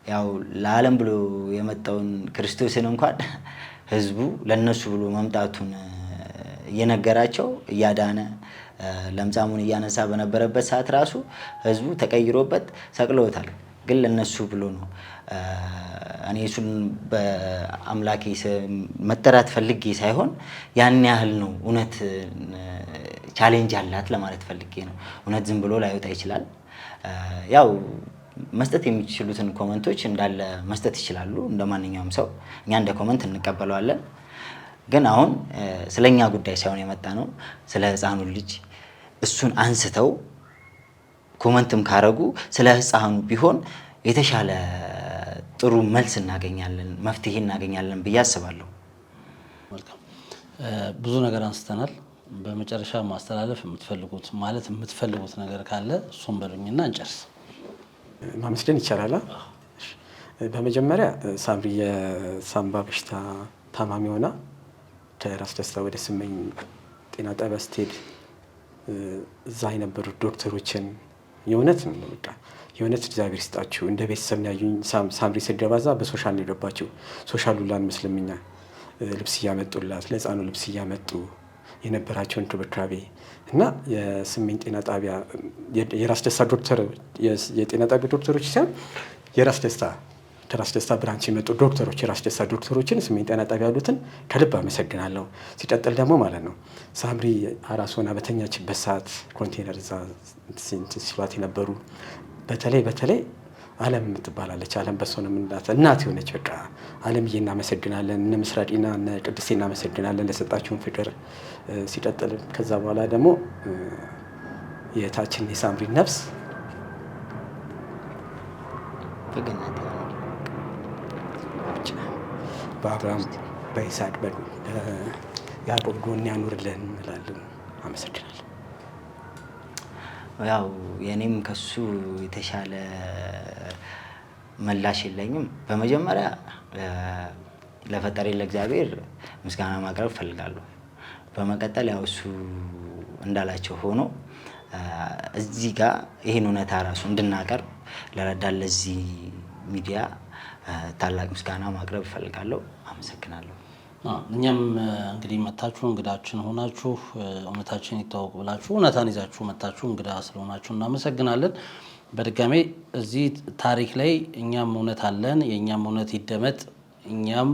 ያው ለዓለም ብሎ የመጣውን ክርስቶስን እንኳን ህዝቡ ለነሱ ብሎ መምጣቱን እየነገራቸው እያዳነ ለምጻሙን እያነሳ በነበረበት ሰዓት ራሱ ህዝቡ ተቀይሮበት ሰቅለውታል። ግን ለነሱ ብሎ ነው። እኔ እሱን በአምላኬ መጠራት ፈልጌ ሳይሆን ያን ያህል ነው እውነት ቻሌንጅ አላት ለማለት ፈልጌ ነው። እውነት ዝም ብሎ ላይወጣ ይችላል። ያው መስጠት የሚችሉትን ኮመንቶች እንዳለ መስጠት ይችላሉ እንደማንኛውም ሰው። እኛ እንደ ኮመንት እንቀበለዋለን። ግን አሁን ስለኛ ጉዳይ ሳይሆን የመጣ ነው ስለ ህፃኑ ልጅ እሱን አንስተው ኮመንትም ካረጉ ስለ ህፃኑ ቢሆን የተሻለ ጥሩ መልስ እናገኛለን፣ መፍትሄ እናገኛለን ብዬ አስባለሁ። መልካም ብዙ ነገር አንስተናል። በመጨረሻ ማስተላለፍ የምትፈልጉት ነገር ካለ እሱን በሉኝና እንጨርስ። ማመስገን ይቻላል። በመጀመሪያ ሳምሪ የሳምባ በሽታ ታማሚ ሆና ከራስ ደስታ ወደ ስመኝ ጤና ጣቢያ ስትሄድ እዛ የነበሩት ዶክተሮችን የእውነት እግዚአብሔር ይስጣችሁ። እንደ ቤተሰብ ያዩኝ። ሳምሪ ስትገባዛ በሶሻል ነው የገባችው። ሶሻል ሁላ አንመስልም እኛ። ልብስ እያመጡላት ለህፃኑ ልብስ እያመጡ የነበራቸውን እንክብካቤ እና የስመኝ ጤና ጣቢያ የራስ ደስታ ዶክተር የጤና ጣቢያ ዶክተሮች ሲሆን ከራስ ደስታ ብራንች የመጡ ዶክተሮች የራስ ደስታ ዶክተሮችን ስመኝ ጤና ጣቢያ ያሉትን ከልብ አመሰግናለሁ። ሲቀጥል ደግሞ ማለት ነው ሳምሪ አራስ ሆና በተኛችበት ሰዓት ኮንቴነር እዛ ሲሏት የነበሩ በተለይ አለም የምትባላለች አለም በሰው ነው የምንላት እናት የሆነች በቃ አለምዬ እናመሰግናለን። እነ ምስራቂና እነ ቅድስቴ እናመሰግናለን ለሰጣችሁን ፍቅር። ሲቀጥል ከዛ በኋላ ደግሞ የታችን የሳምሪ ነፍስ በአብርሃም በይስሐቅ በያዕቆብ ጎን ያኑርልን እንላለን። አመሰግናለሁ። ያው የኔም ከሱ የተሻለ መላሽ የለኝም። በመጀመሪያ ለፈጣሪ ለእግዚአብሔር ምስጋና ማቅረብ እፈልጋለሁ። በመቀጠል ያው እሱ እንዳላቸው ሆኖ እዚህ ጋር ይሄን እውነታ ራሱ እንድናቀርብ ለረዳን ለዚህ ሚዲያ ታላቅ ምስጋና ማቅረብ እፈልጋለሁ። አመሰግናለሁ። እኛም እንግዲህ መታችሁ እንግዳችን ሆናችሁ እውነታችን ይታወቅ ብላችሁ እውነታን ይዛችሁ መታችሁ እንግዳ ስለሆናችሁ እናመሰግናለን። በድጋሜ እዚህ ታሪክ ላይ እኛም እውነት አለን፣ የእኛም እውነት ይደመጥ፣ እኛም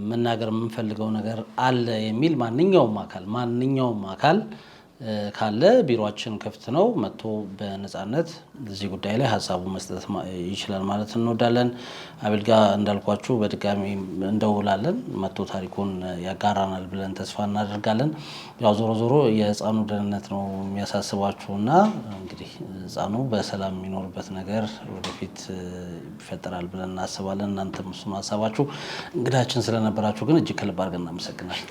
መናገር የምንፈልገው ነገር አለ የሚል ማንኛውም አካል ካለ ቢሮአችን ክፍት ነው። መጥቶ በነፃነት እዚህ ጉዳይ ላይ ሀሳቡ መስጠት ይችላል ማለት እንወዳለን። አቤል ጋር እንዳልኳችሁ በድጋሚ እንደውላለን። መጥቶ ታሪኩን ያጋራናል ብለን ተስፋ እናደርጋለን። ያው ዞሮ የህፃኑ ደህንነት ነው የሚያሳስባችሁና እንግዲህ ህፃኑ በሰላም የሚኖርበት ነገር ወደፊት ይፈጠራል ብለን እናስባለን። እናንተም እሱን ሀሳባችሁ እንግዳችን ስለነበራችሁ ግን እጅግ ከልብ አድርገን እናመሰግናለን።